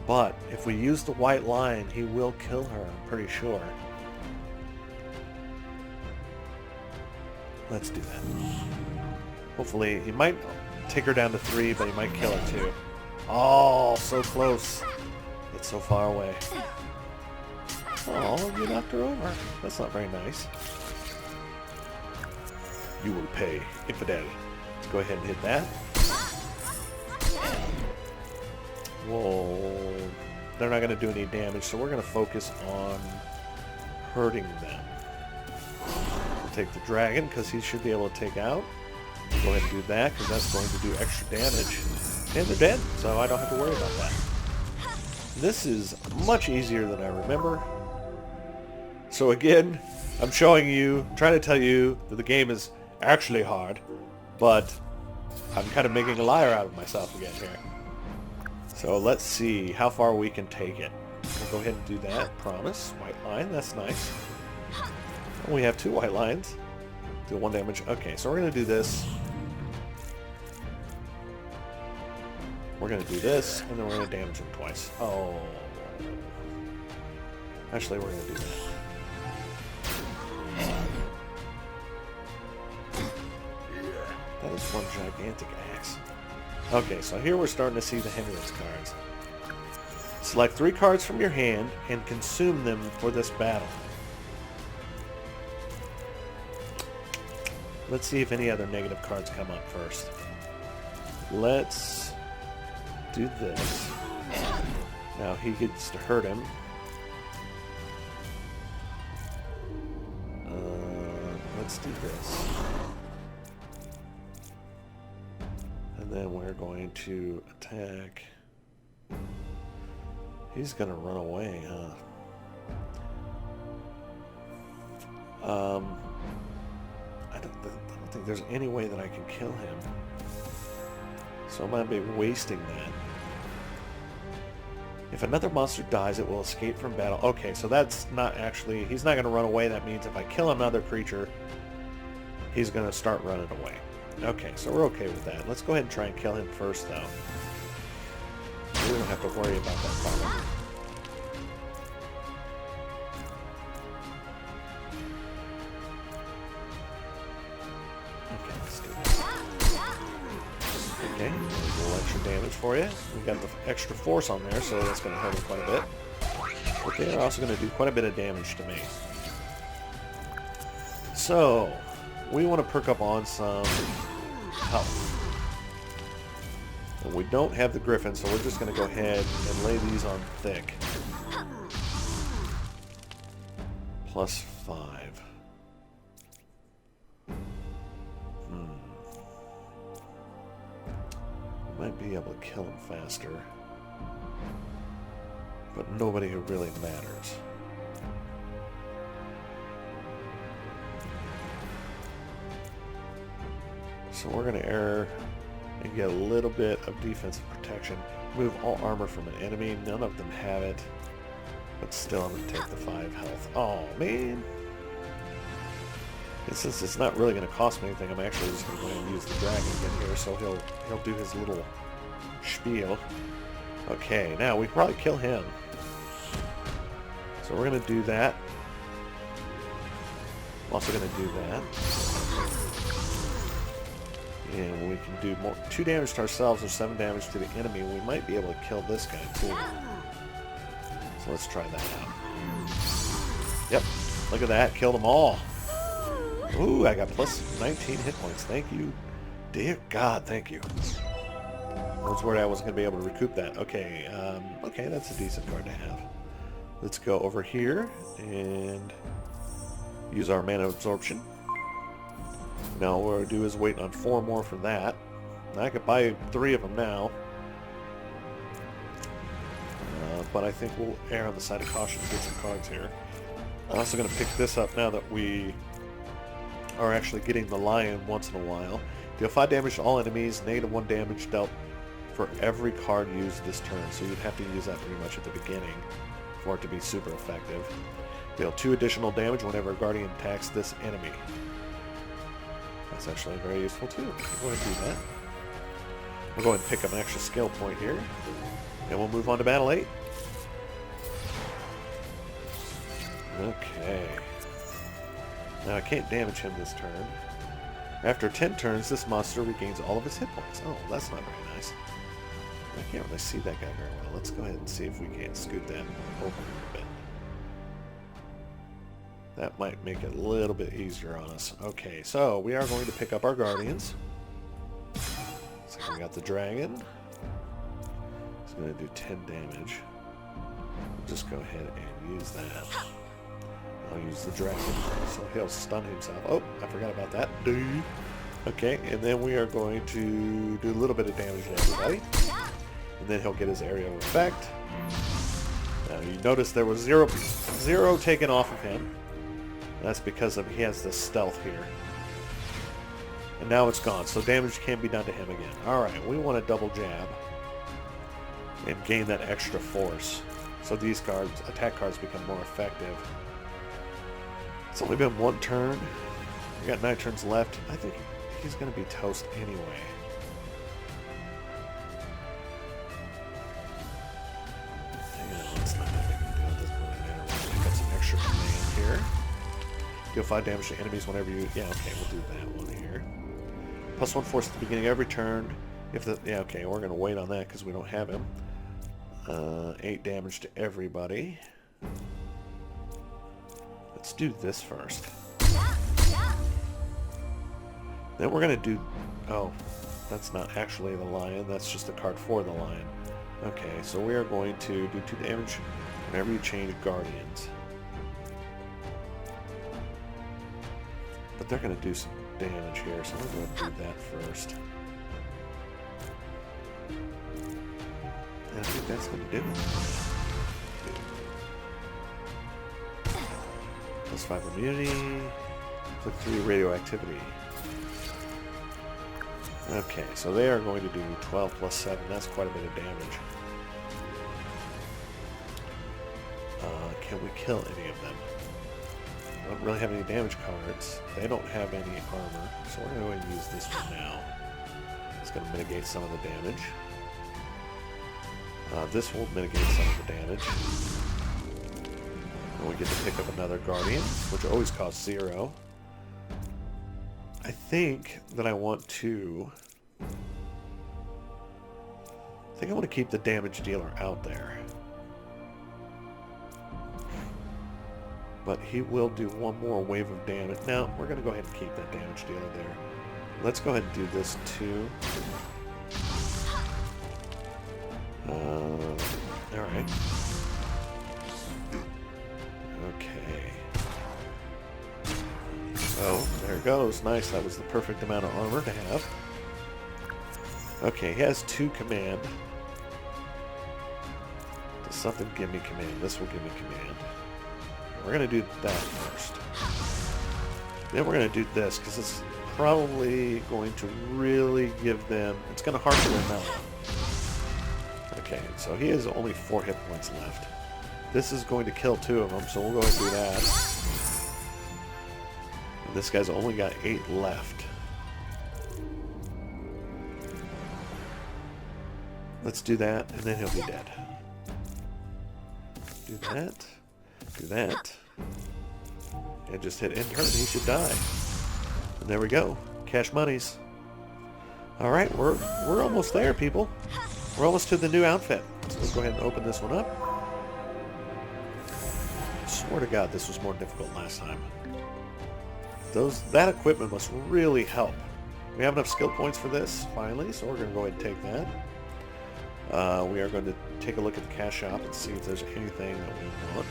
But if we use the white line, he will kill her, I'm pretty sure. Let's do that. Hopefully, he might take her down to 3, but he might kill her too. Oh, so close. It's so far away. Oh, you knocked her over. That's not very nice. You will pay, infidel. Let's go ahead and hit that. Whoa. They're not going to do any damage, so we're going to focus on hurting them. We'll take the dragon, because he should be able to take out. Go ahead and do that, because that's going to do extra damage. And they're dead, so I don't have to worry about that. This is much easier than I remember. So again, I'm showing you, trying to tell you that the game is actually hard, but I'm kind of making a liar out of myself again here. So let's see how far we can take it. We'll go ahead and do that. Promise. White line, that's nice. And we have 2 white lines. Do 1 damage. Okay, so we're going to do this. We're going to do this, and then we're going to damage him twice. Oh. Actually, we're going to do that. That is one gigantic axe. Okay, so here we're starting to see the hindrance cards. Select 3 cards from your hand and consume them for this battle. Let's see if any other negative cards come up first. Let's do this. Now he gets to hurt him. Let's do this. And then we're going to attack. He's going to run away, huh? I don't think there's any way that I can kill him. So I'm going to be wasting that. If another monster dies, it will escape from battle. Okay, so that's not actually... He's not going to run away. That means if I kill another creature, he's going to start running away. Okay, so we're okay with that. Let's go ahead and try and kill him first, though. We don't have to worry about that problem. Okay, a little extra damage for you. We got the extra force on there, so that's going to hurt him quite a bit. But they are also going to do quite a bit of damage to me. So, we want to perk up on some health. And we don't have the Griffin, so we're just going to go ahead and lay these on thick. +5. Might be able to kill him faster. But nobody who really matters. So we're going to err and get a little bit of defensive protection. Move all armor from an enemy. None of them have it. But still, I'm going to take the 5 health. Oh, man. And since it's not really going to cost me anything, I'm actually just going to go ahead and use the dragon again here, so he'll do his little spiel. Okay, now we can probably kill him. So we're going to do that. I'm also going to do that. And we can do 2 damage to ourselves or 7 damage to the enemy. We might be able to kill this guy too. So let's try that out. Yep, look at that, killed them all. Ooh, I got +19 hit points. Thank you. Dear God, thank you. I was worried I wasn't going to be able to recoup that. Okay, okay, that's a decent card to have. Let's go over here and use our mana absorption. Now what we'll do is wait on 4 more for that. I could buy 3 of them now. But I think we'll err on the side of caution to get some cards here. I'm also going to pick this up now that we are actually getting the lion once in a while. Deal 5 damage to all enemies, -1 damage dealt for every card used this turn. So you'd have to use that pretty much at the beginning for it to be super effective. Deal 2 additional damage whenever a guardian attacks this enemy. That's actually very useful too. We'll go ahead and do that. We'll go ahead and pick up an extra skill point here. And we'll move on to Battle 8. Okay. Now I can't damage him this turn. After 10 turns, this monster regains all of his hit points. Oh, that's not very nice. I can't really see that guy very well. Let's go ahead and see if we can't scoot that over a little bit. That might make it a little bit easier on us. Okay, so we are going to pick up our guardians. So we got the dragon. It's going to do 10 damage. We'll just go ahead and use that. I'll use the dragon, so he'll stun himself. Oh, I forgot about that. Dude. Okay, and then we are going to do a little bit of damage to everybody. And then he'll get his area of effect. Now you notice there was zero taken off of him. That's because he has this stealth here. And now it's gone, so damage can be done to him again. Alright, we want to double jab. And gain that extra force. So these cards, attack cards, become more effective. It's only been 1 turn. We got 9 turns left. I think he's going to be toast anyway. It's not that big of a deal at this point. We'll pick up some extra command here. Deal 5 damage to enemies whenever you... Yeah, okay, we'll do that one here. +1 force at the beginning of every turn. Yeah, okay, we're going to wait on that because we don't have him. 8 damage to everybody. Let's do this first. Then we're going to do... Oh, that's not actually the lion. That's just a card for the lion. Okay, so we are going to do 2 damage whenever you change guardians. But they're going to do some damage here, so we're going to do that first. And I think that's going to do it. +5 immunity. Click 3 radioactivity. Okay, so they are going to do 12 + 7. That's quite a bit of damage. Can we kill any of them? I don't really have any damage cards. They don't have any armor, so we're going to go ahead and use this one now. It's going to mitigate some of the damage. This will mitigate some of the damage. And we get to pick up another guardian, which always costs 0. I think that I want to I think I want to keep the damage dealer out there. But he will do one more wave of damage. Now, we're going to go ahead and keep that damage dealer there. Let's go ahead and do this too. Alright. Okay. Oh, there it goes. Nice. That was the perfect amount of armor to have. Okay, he has 2 command. Does something give me command? This will give me command. We're going to do that first. Then we're going to do this, because it's probably going to really give them... It's going to harsher their mellow. Okay, so he has only 4 hit points left. This is going to kill 2 of them, so we'll go ahead and do that. And this guy's only got 8 left. Let's do that, and then he'll be dead. Do that. Do that. And just hit end turn, and he should die. And there we go. Cash monies. Alright, we're almost there, people. We're almost to the new outfit. So let's go ahead and open this one up. I swear to God, this was more difficult last time. That equipment must really help. We have enough skill points for this, finally, so we're going to go ahead and take that. We are going to take a look at the cash shop and see if there's anything that we want.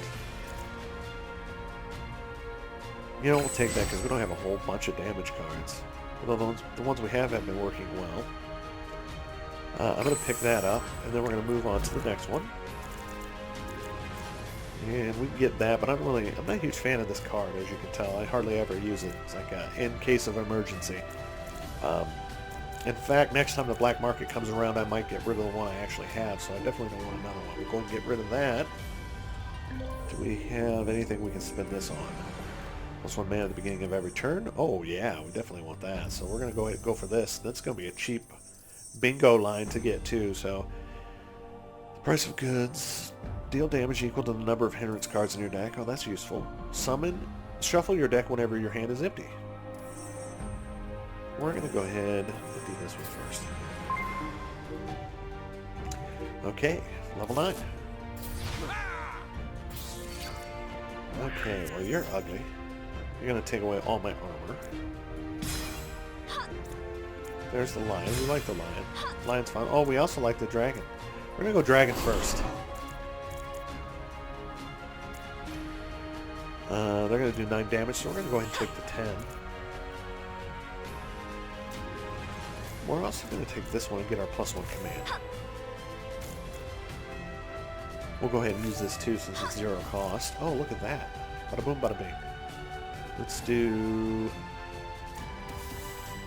You know, we'll take that because we don't have a whole bunch of damage cards. Although the ones we have been working well. I'm going to pick that up, and then we're going to move on to the next one. And we can get that, but I'm not a huge fan of this card, as you can tell. I hardly ever use it. It's like in case of emergency. In fact, next time the black market comes around, I might get rid of the one I actually have, so I definitely don't want another one. We're going to get rid of that. Do we have anything we can spend this on? Plus 1 mana at the beginning of every turn? Oh yeah, we definitely want that. So we're going to go ahead and go for this. That's going to be a cheap bingo line to get too. So the price of goods, deal damage equal to the number of hindrance cards in your deck. Oh, that's useful. Summon, shuffle your deck whenever your hand is empty. We're going to go ahead and do this one first. Okay, level 9. Okay, well you're ugly. You're going to take away all my armor. There's the lion. We like the lion. Lion's fine. Oh, we also like the dragon. We're going to go dragon first. They're going to do 9 damage, so we're going to go ahead and take the 10. We're also going to take this one and get our +1 command. We'll go ahead and use this too since it's 0 cost. Oh, look at that. Bada boom, bada bing. Let's do...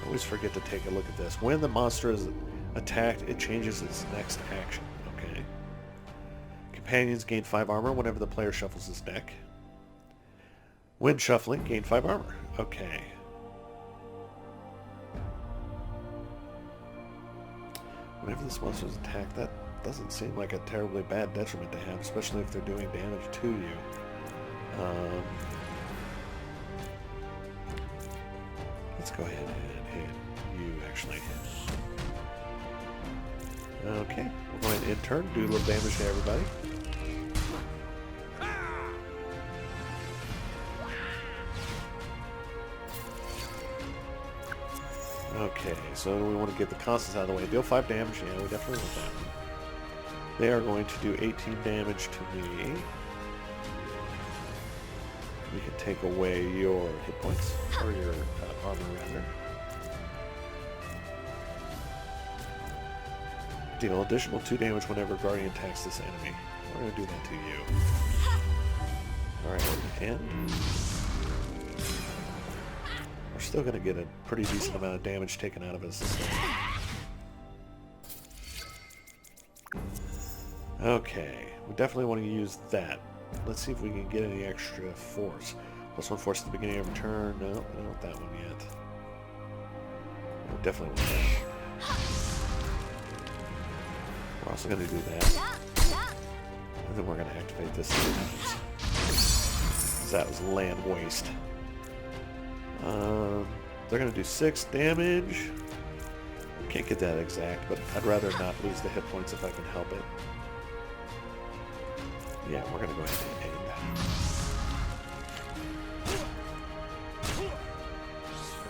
I always forget to take a look at this. When the monster is attacked, it changes its next action. Okay. Companions gain 5 armor whenever the player shuffles his deck. When shuffling, gain 5 armor. Okay. Whenever this monster is attacked, that doesn't seem like a terribly bad detriment to have, especially if they're doing damage to you. Let's go ahead and hit you, actually. Okay, we're going to in turn do a little damage to everybody. Okay, so we want to get the constants out of the way. Deal 5 damage. Yeah, we definitely want that one. They are going to do 18 damage to me. We can take away your hit points, or your armor, rather. Deal additional 2 damage whenever Guardian attacks this enemy. We're going to do that to you. Alright, and... we're still going to get a pretty decent amount of damage taken out of us. Okay, we definitely want to use that. Let's see if we can get any extra force. +1 force at the beginning of a turn. No, we don't want that one yet. We definitely want that. We're also going to do that. And then we're going to activate this 3 times. Because that was land waste. They're going to do 6 damage. Can't get that exact, but I'd rather not lose the hit points if I can help it. Yeah, we're going to go ahead and aim that.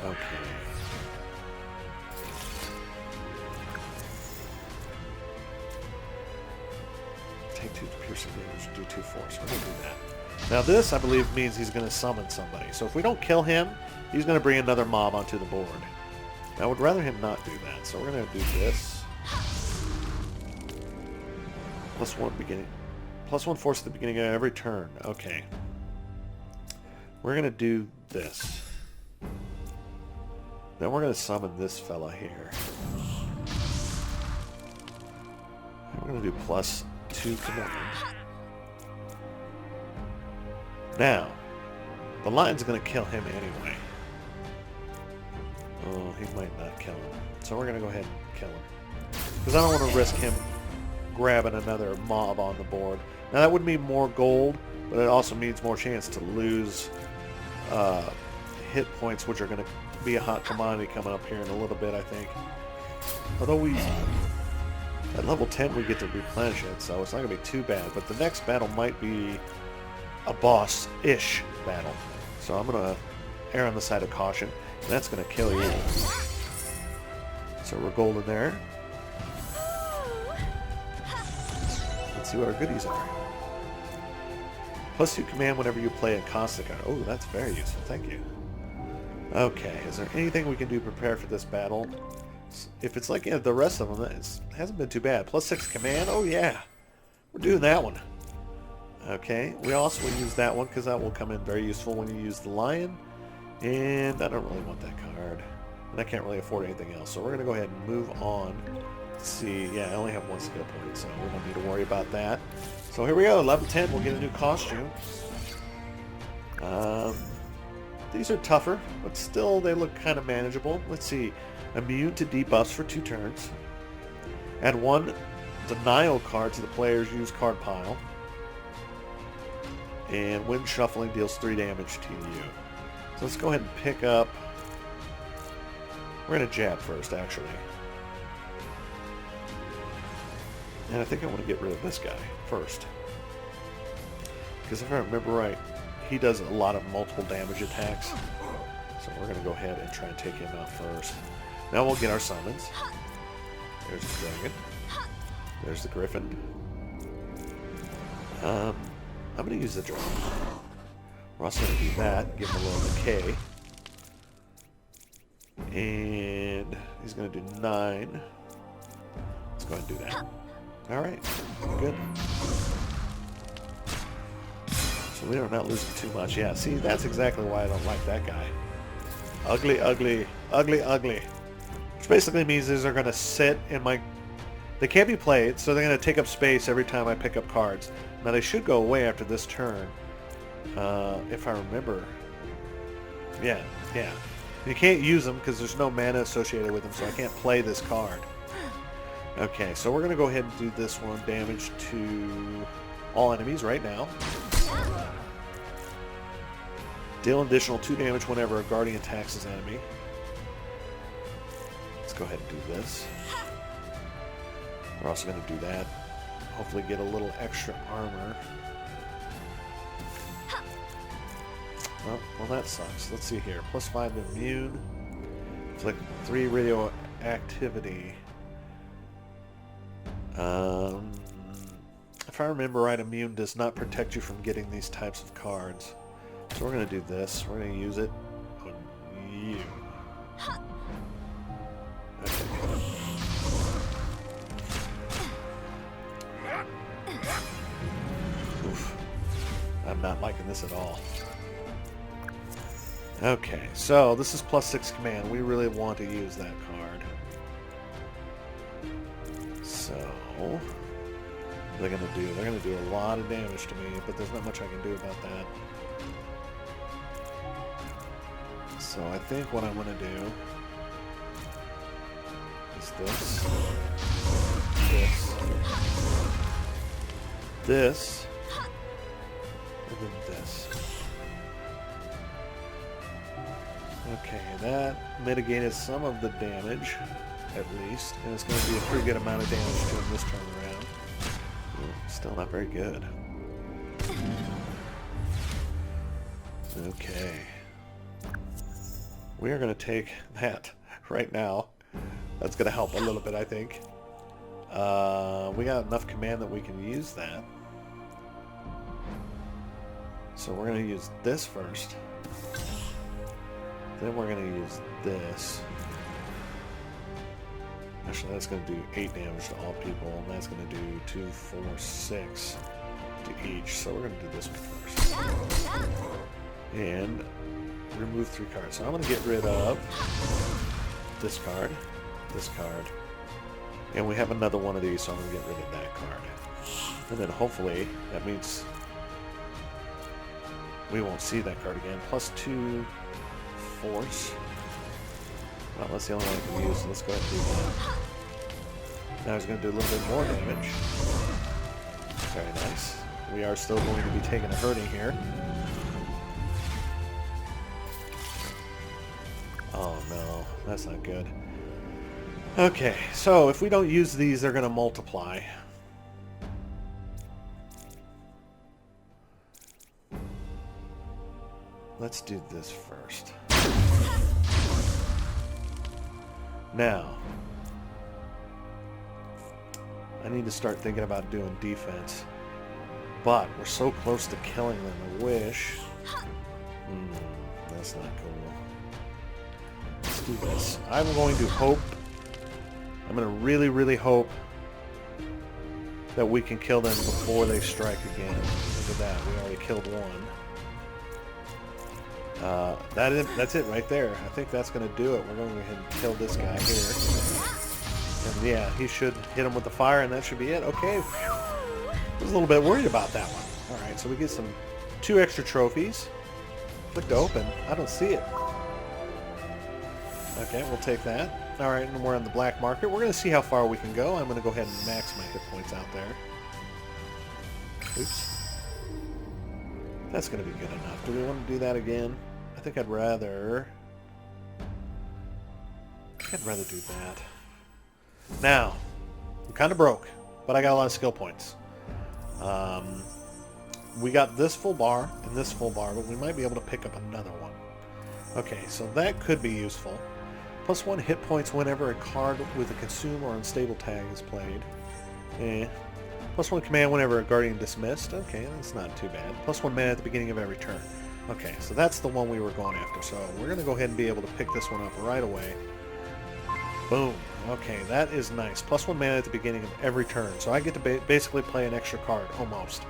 Okay. Take 2 piercing damage, do 2 force. We're going to do that. Now this, I believe, means he's going to summon somebody. So if we don't kill him, he's going to bring another mob onto the board. I would rather him not do that, so we're going to do this. +1 beginning. +1 force at the beginning of every turn. Okay. We're going to do this. Then we're going to summon this fella here. And we're going to do +2 command. Now, the lion's going to kill him anyway. Oh, he might not kill him. So we're going to go ahead and kill him. Because I don't want to risk him grabbing another mob on the board. Now that would mean more gold, but it also means more chance to lose hit points, which are going to be a hot commodity coming up here in a little bit, I think. Although at level 10 we get to replenish it, so it's not going to be too bad. But the next battle might be a boss-ish battle. So I'm going to err on the side of caution. And that's going to kill you. So we're golden there. Let's see what our goodies are. +2 command whenever you play a constant card. Oh, that's very useful. Thank you. Okay, is there anything we can do to prepare for this battle? If it's like the rest of them, it hasn't been too bad. +6 command. Oh, yeah. We're doing that one. Okay, we also will use that one because that will come in very useful when you use the lion. And I don't really want that card. And I can't really afford anything else. So we're going to go ahead and move on. Let's see. Yeah, I only have 1 skill point, so we don't need to worry about that. So here we go. Level 10, we'll get a new costume. These are tougher, but still they look kind of manageable. Let's see. Immune to debuffs for 2 turns. Add 1 denial card to the player's used card pile. And when shuffling, deals 3 damage to you. So let's go ahead and pick up... We're going to jab first, actually. And I think I want to get rid of this guy first. Because if I remember right, he does a lot of multiple damage attacks. So we're going to go ahead and try and take him out first. Now we'll get our summons. There's the dragon. There's the griffin. I'm going to use the dragon. We're also going to do that, give him a little decay. And he's going to do 9. Let's go ahead and do that. Alright, good. So we are not losing too much. Yeah, see, that's exactly why I don't like that guy. Ugly, ugly, ugly, ugly. Which basically means these are going to sit in my... They can't be played, so they're going to take up space every time I pick up cards. Now they should go away after this turn. If I remember. Yeah. You can't use them because there's no mana associated with them, so I can't play this card. Okay, so we're going to go ahead and do this one. Damage to all enemies right now. Deal an additional 2 damage whenever a guardian attacks his enemy. Let's go ahead and do this. We're also going to do that. Hopefully get a little extra armor. Well, that sucks. Let's see here. +5 immune. Inflict 3 radioactivity. If I remember right, immune does not protect you from getting these types of cards. So we're going to do this. We're going to use it on you. Okay. Oof. I'm not liking this at all. Okay, so this is +6 command. We really want to use that card. So, what are they going to do? They're going to do a lot of damage to me, but there's not much I can do about that. So I think what I'm going to do is this, and then this. Okay, that mitigated some of the damage. at least. And it's going to be a pretty good amount of damage to him this turn around. Still not very good. Okay. We are going to take that right now. That's going to help a little bit, I think. We got enough command that we can use that. So we're going to use this first. Then we're going to use this. Actually, that's going to do 8 damage to all people, and that's going to do 2, 4, 6 to each. So we're going to do this one first. And remove 3 cards. So I'm going to get rid of this card, and we have another one of these, so I'm going to get rid of that card. And then hopefully that means we won't see that card again. Plus 2 force. Well, that's the only one I can use, so let's go ahead and do that. Now he's going to do a little bit more damage. Very nice. We are still going to be taking a hurting here. Oh no, that's not good. Okay, so if we don't use these, they're going to multiply. Let's do this first. Now, I need to start thinking about doing defense. But we're so close to killing them, I wish. That's not cool. Let's do this. I'm going to hope, I'm going to really, really hope that we can kill them before they strike again. Look at that, we already killed one. That's it right there. I think that's going to do it. We're going to go ahead and kill this guy here. And yeah, he should hit him with the fire, and that should be it. Okay. I was a little bit worried about that one. Alright, so we get 2 extra trophies. Click to open. I don't see it. Okay, we'll take that. Alright, and we're on the black market. We're going to see how far we can go. I'm going to go ahead and max my hit points out there. Oops. That's going to be good enough. Do we want to do that again? I think I'd rather do that. Now, I'm kind of broke, but I got a lot of skill points. We got this full bar and this full bar, but we might be able to pick up another one. Okay, so that could be useful. Plus 1 hit points whenever a card with a consume or unstable tag is played. Plus 1 command whenever a guardian dismissed. Okay, that's not too bad. Plus 1 mana at the beginning of every turn. Okay, so that's the one we were going after. So we're going to go ahead and be able to pick this one up right away. Boom. Okay, that is nice. Plus 1 mana at the beginning of every turn. So I get to basically play an extra card, almost,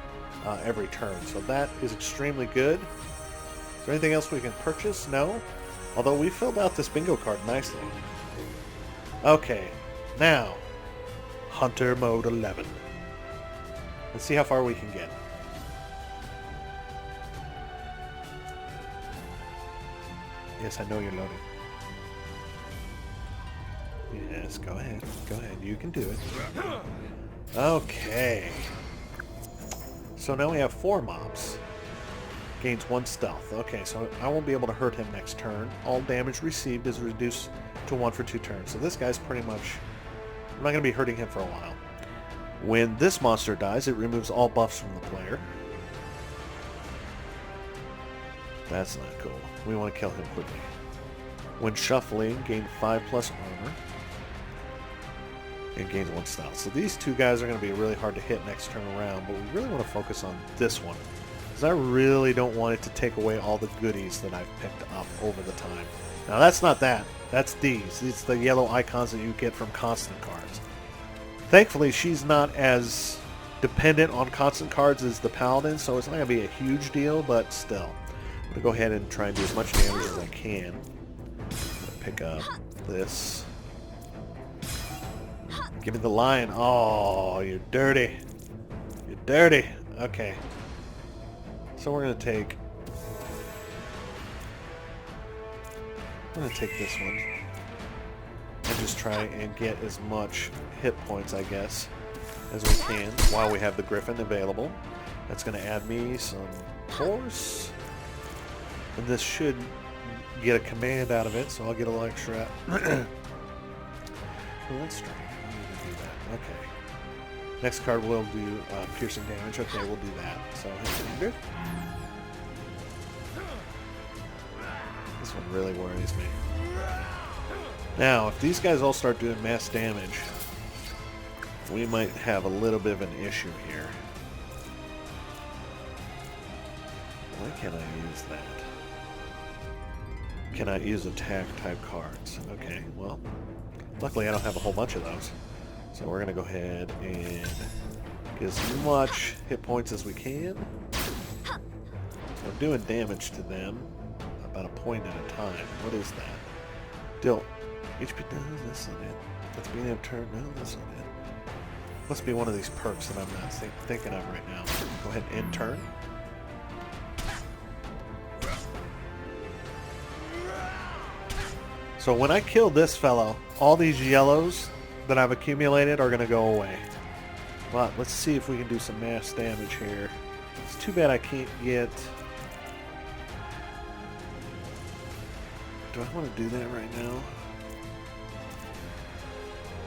every turn. So that is extremely good. Is there anything else we can purchase? No? Although we filled out this bingo card nicely. Okay, now, Hunter Mode 11. Let's see how far we can get. Yes, I know you're loading. Yes, go ahead. Go ahead. You can do it. Okay. So now we have 4 mobs. Gains 1 stealth. Okay, so I won't be able to hurt him next turn. All damage received is reduced to 1 for 2 turns. So this guy's pretty much... I'm not going to be hurting him for a while. When this monster dies, it removes all buffs from the player. That's not cool. We want to kill him quickly. When shuffling, gain 5+ armor. And gains 1 stealth. So these 2 guys are going to be really hard to hit next turn around, but we really want to focus on this one. Because I really don't want it to take away all the goodies that I've picked up over the time. Now that's not that. That's these. These are the yellow icons that you get from constant cards. Thankfully, she's not as dependent on constant cards as the Paladin, so it's not going to be a huge deal, but still. I'm going to go ahead and try and do as much damage as I can. Pick up this. Give me the lion. Oh, you're dirty. You're dirty. Okay. So we're going to take... I'm going to take this one. And just try and get as much hit points, I guess, as we can while we have the Griffin available. That's going to add me some force. And this should get a command out of it, so I'll get a little extra Well, that's strange. I need to do that. Okay. Next card will do piercing damage. Okay, we'll do that. So hit standard. This one really worries me. Now, if these guys all start doing mass damage, we might have a little bit of an issue here. Why can't I use that? Cannot use attack type cards. Okay, well, luckily I don't have a whole bunch of those. So we're going to go ahead and get as much hit points as we can. We're doing damage to them about a point at a time. What is that? Deal HP. No, that's not it. That's being able to turn. No, that's not it. Must be one of these perks that I'm not thinking of right now. Go ahead and end turn. So when I kill this fellow, all these yellows that I've accumulated are going to go away. But let's see if we can do some mass damage here. It's too bad I can't get... Do I want to do that right now?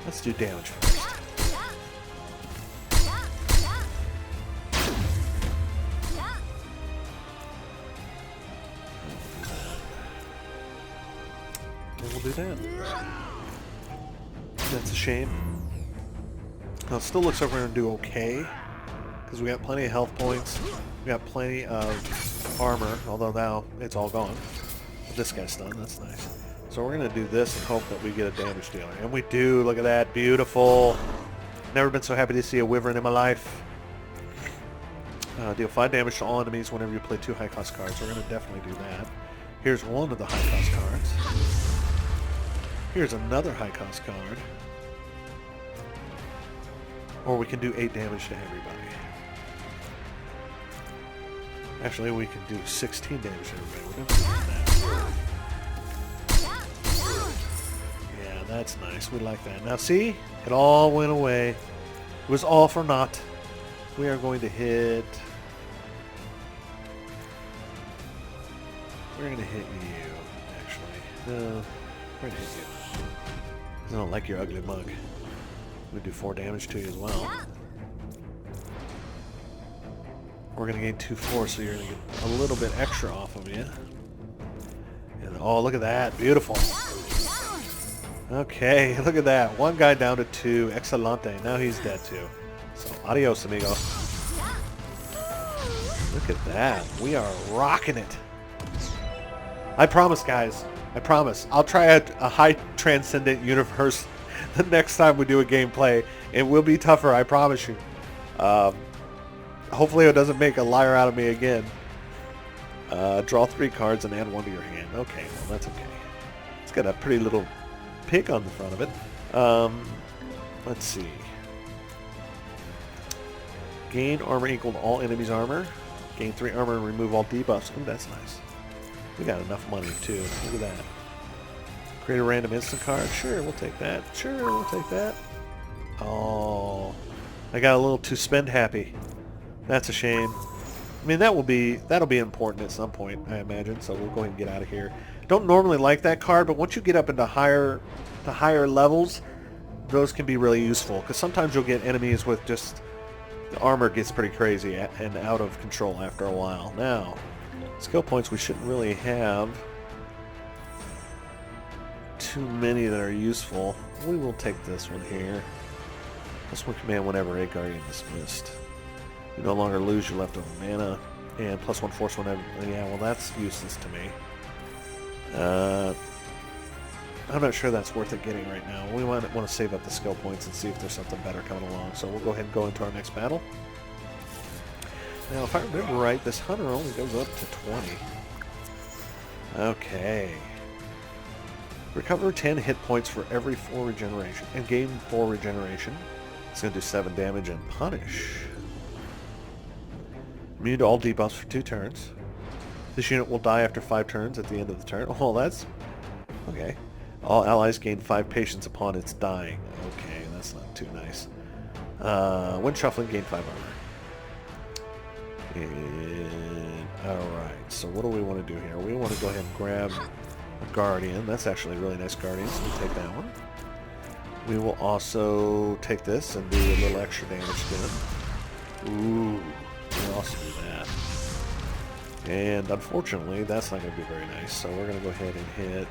Let's do damage first. And we'll do that. That's a shame. Now it still looks like we're going to do okay, because we got plenty of health points. We got plenty of armor, although now it's all gone. But this guy's done. That's nice. So we're going to do this and hope that we get a damage dealer. And we do. Look at that. Beautiful. Never been so happy to see a wyvern in my life. Deal 5 damage to all enemies whenever you play 2 high-cost cards. We're going to definitely do that. Here's one of the high-cost cards. Here's another high-cost card. Or we can do 8 damage to everybody. Actually, we can do 16 damage to everybody. We're going to do that. Yeah, that's nice. We like that. Now see? It all went away. It was all for naught. We are going to hit... We're going to hit you, actually. No, we're going to hit you. I don't like your ugly mug. We do 4 damage to you as well. We're going to gain 2 force, so you're going to get a little bit extra off of you. And oh, look at that. Beautiful. Okay, look at that. One guy down to 2. Excelente. Now he's dead too. So, adios, amigo. Look at that. We are rocking it. I promise, guys. I promise. I'll try a high transcendent universe the next time we do a gameplay. It will be tougher, I promise you. Hopefully it doesn't make a liar out of me again. Draw 3 cards and add 1 to your hand. Okay, well that's okay. It's got a pretty little pig on the front of it. Let's see. Gain armor equal to all enemies' armor. Gain 3 armor and remove all debuffs. Ooh, that's nice. We got enough money too. Look at that. Create a random instant card. Sure, we'll take that. Sure, we'll take that. Oh, I got a little too spend happy. That's a shame. I mean, that'll be important at some point, I imagine. So we'll go ahead and get out of here. Don't normally like that card, but once you get up into higher levels, those can be really useful. Because sometimes you'll get enemies with just the armor gets pretty crazy and out of control after a while. Now, skill points we shouldn't really have too many that are useful. We will take this one here. This one command whenever a guardian is missed. You no longer lose your leftover mana, and +1 force whenever. Yeah, well that's useless to me. I'm not sure that's worth it getting right now. We want to save up the skill points and see if there's something better coming along. So we'll go ahead and go into our next battle. Now, if I remember right, this hunter only goes up to 20. Okay. Recover 10 hit points for every 4 regeneration, and gain 4 regeneration. It's going to do 7 damage and punish. Immune to all debuffs for 2 turns. This unit will die after 5 turns at the end of the turn. Oh, that's... okay. All allies gain 5 patience upon its dying. Okay, that's not too nice. When shuffling, gain 5 armor. And... alright, so what do we want to do here? We want to go ahead and grab a Guardian. That's actually a really nice Guardian, so we'll take that one. We will also take this and do a little extra damage to it. Ooh, we'll also do that. And unfortunately, that's not going to be very nice, so we're going to go ahead and hit...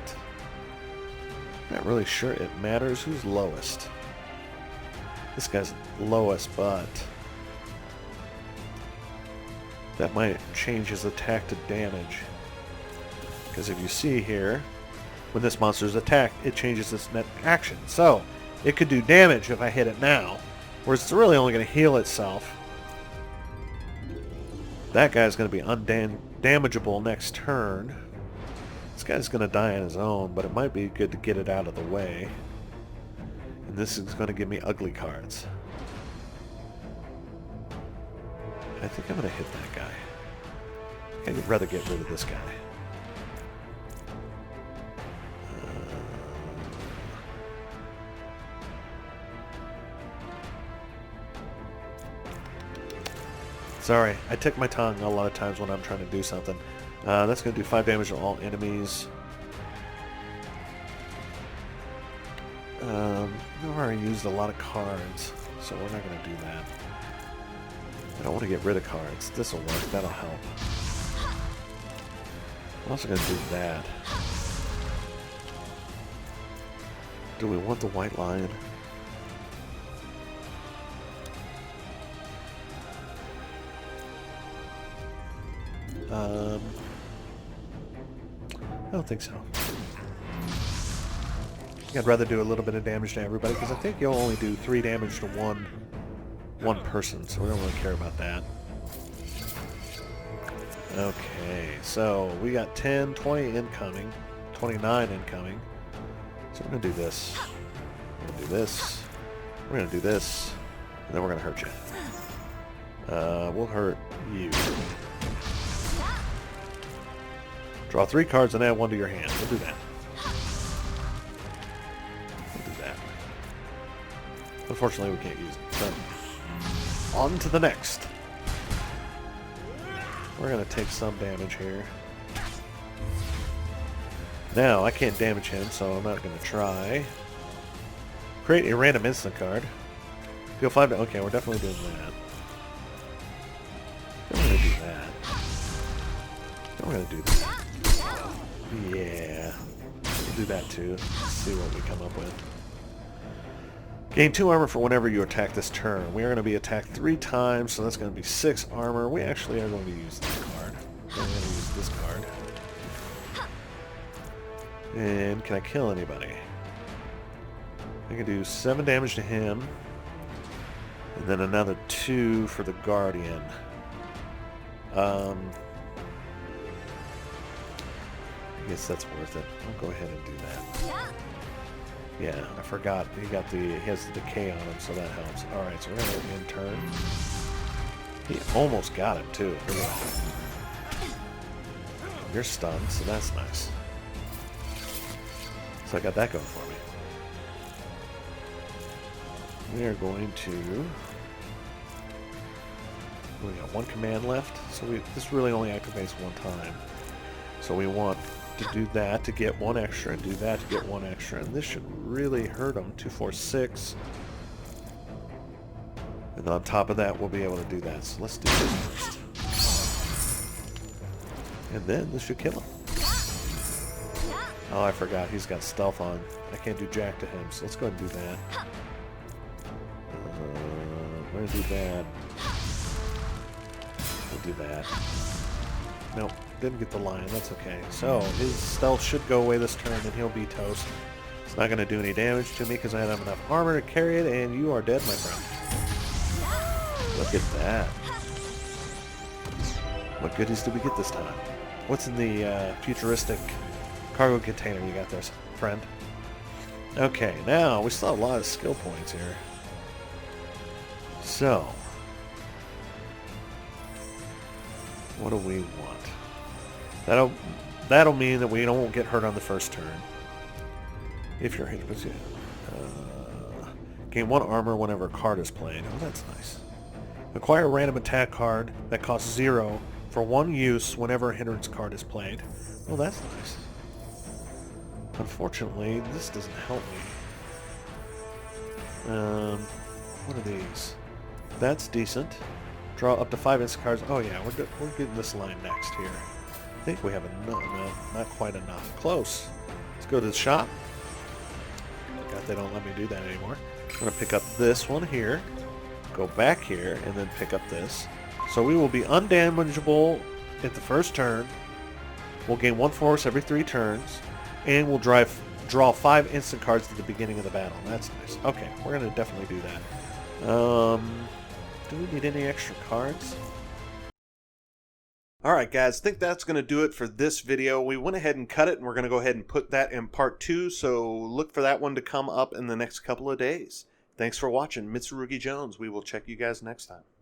Not really sure it matters who's lowest. This guy's lowest, but... that might change his attack to damage. Because if you see here, when this monster is attacked, it changes its net action. So, it could do damage if I hit it now, whereas it's really only going to heal itself. That guy's going to be undamageable next turn. This guy's going to die on his own, but it might be good to get it out of the way. And this is going to give me ugly cards. I think I'm going to hit that guy. I'd rather get rid of this guy. Sorry, I tick my tongue a lot of times when I'm trying to do something. That's going to do 5 damage to all enemies. I've already used a lot of cards, so we're not going to do that. I don't want to get rid of cards. This will work. That'll help. I'm also going to do that. Do we want the white lion? I don't think so. I'd rather do a little bit of damage to everybody, because I think you'll only do 3 damage to one person, so we don't really care about that. Okay, so we got 10, 20 incoming, 29 incoming. So we're going to do this. We're going to do this. We're going to do this. And then we're going to hurt you. We'll hurt you. Draw 3 cards and add 1 to your hand. We'll do that. We'll do that. Unfortunately, we can't use it. So, on to the next. We're going to take some damage here. Now, I can't damage him, so I'm not going to try. Create a random instant card. Deal 5 to... Okay, we're definitely doing that. Then we're going to do that. Then we're going to do that. Yeah. We'll do that too. Let's see what we come up with. Gain 2 armor for whenever you attack this turn. We are going to be attacked 3 times, so that's going to be 6 armor. We actually are going to use this card. We're going to use this card. And can I kill anybody? I can do 7 damage to him. And then another 2 for the Guardian. I guess that's worth it. I'll go ahead and do that. Yeah, I forgot. He has the decay on him, so that helps. Alright, so we're going to in turn. He almost got him, too. You're stunned, so that's nice. So I got that going for me. We are going to... We got 1 command left, so this really only activates 1 time. So we want to do that to get 1 extra, and do that to get 1 extra, and this should really hurt him. 2, 4, 6. And on top of that, we'll be able to do that. So let's do this first. And then this should kill him. Oh, I forgot. He's got stealth on. I can't do jack to him, so let's go ahead and do that. We're going to do that. We'll do that. Nope. Didn't get the lion. That's okay. So, his stealth should go away this turn, and he'll be toast. It's not going to do any damage to me because I don't have enough armor to carry it, and you are dead, my friend. Look at that. What goodies did we get this time? What's in the futuristic cargo container you got there, friend? Okay, now we still have a lot of skill points here. So, what do we want? That'll mean that we don't get hurt on the first turn. If you're hit, gain 1 armor whenever a card is played. Oh, that's nice. Acquire a random attack card that costs 0 for 1 use whenever a hindrance card is played. Oh, that's nice. Unfortunately, this doesn't help me. What are these? That's decent. Draw up to 5 instant cards. Oh yeah, we're getting this line next here. I think we have enough. No, not quite enough. Close. Let's go to the shop. God, they don't let me do that anymore. I'm going to pick up this one here, go back here, and then pick up this. So we will be undamageable at the first turn. We'll gain 1 force every 3 turns, and we'll draw 5 instant cards at the beginning of the battle. That's nice. Okay, we're going to definitely do that. Do we need any extra cards? Alright guys, I think that's going to do it for this video. We went ahead and cut it, and we're going to go ahead and put that in part 2, so look for that one to come up in the next couple of days. Thanks for watching. Mitsurugi Jones. We will check you guys next time.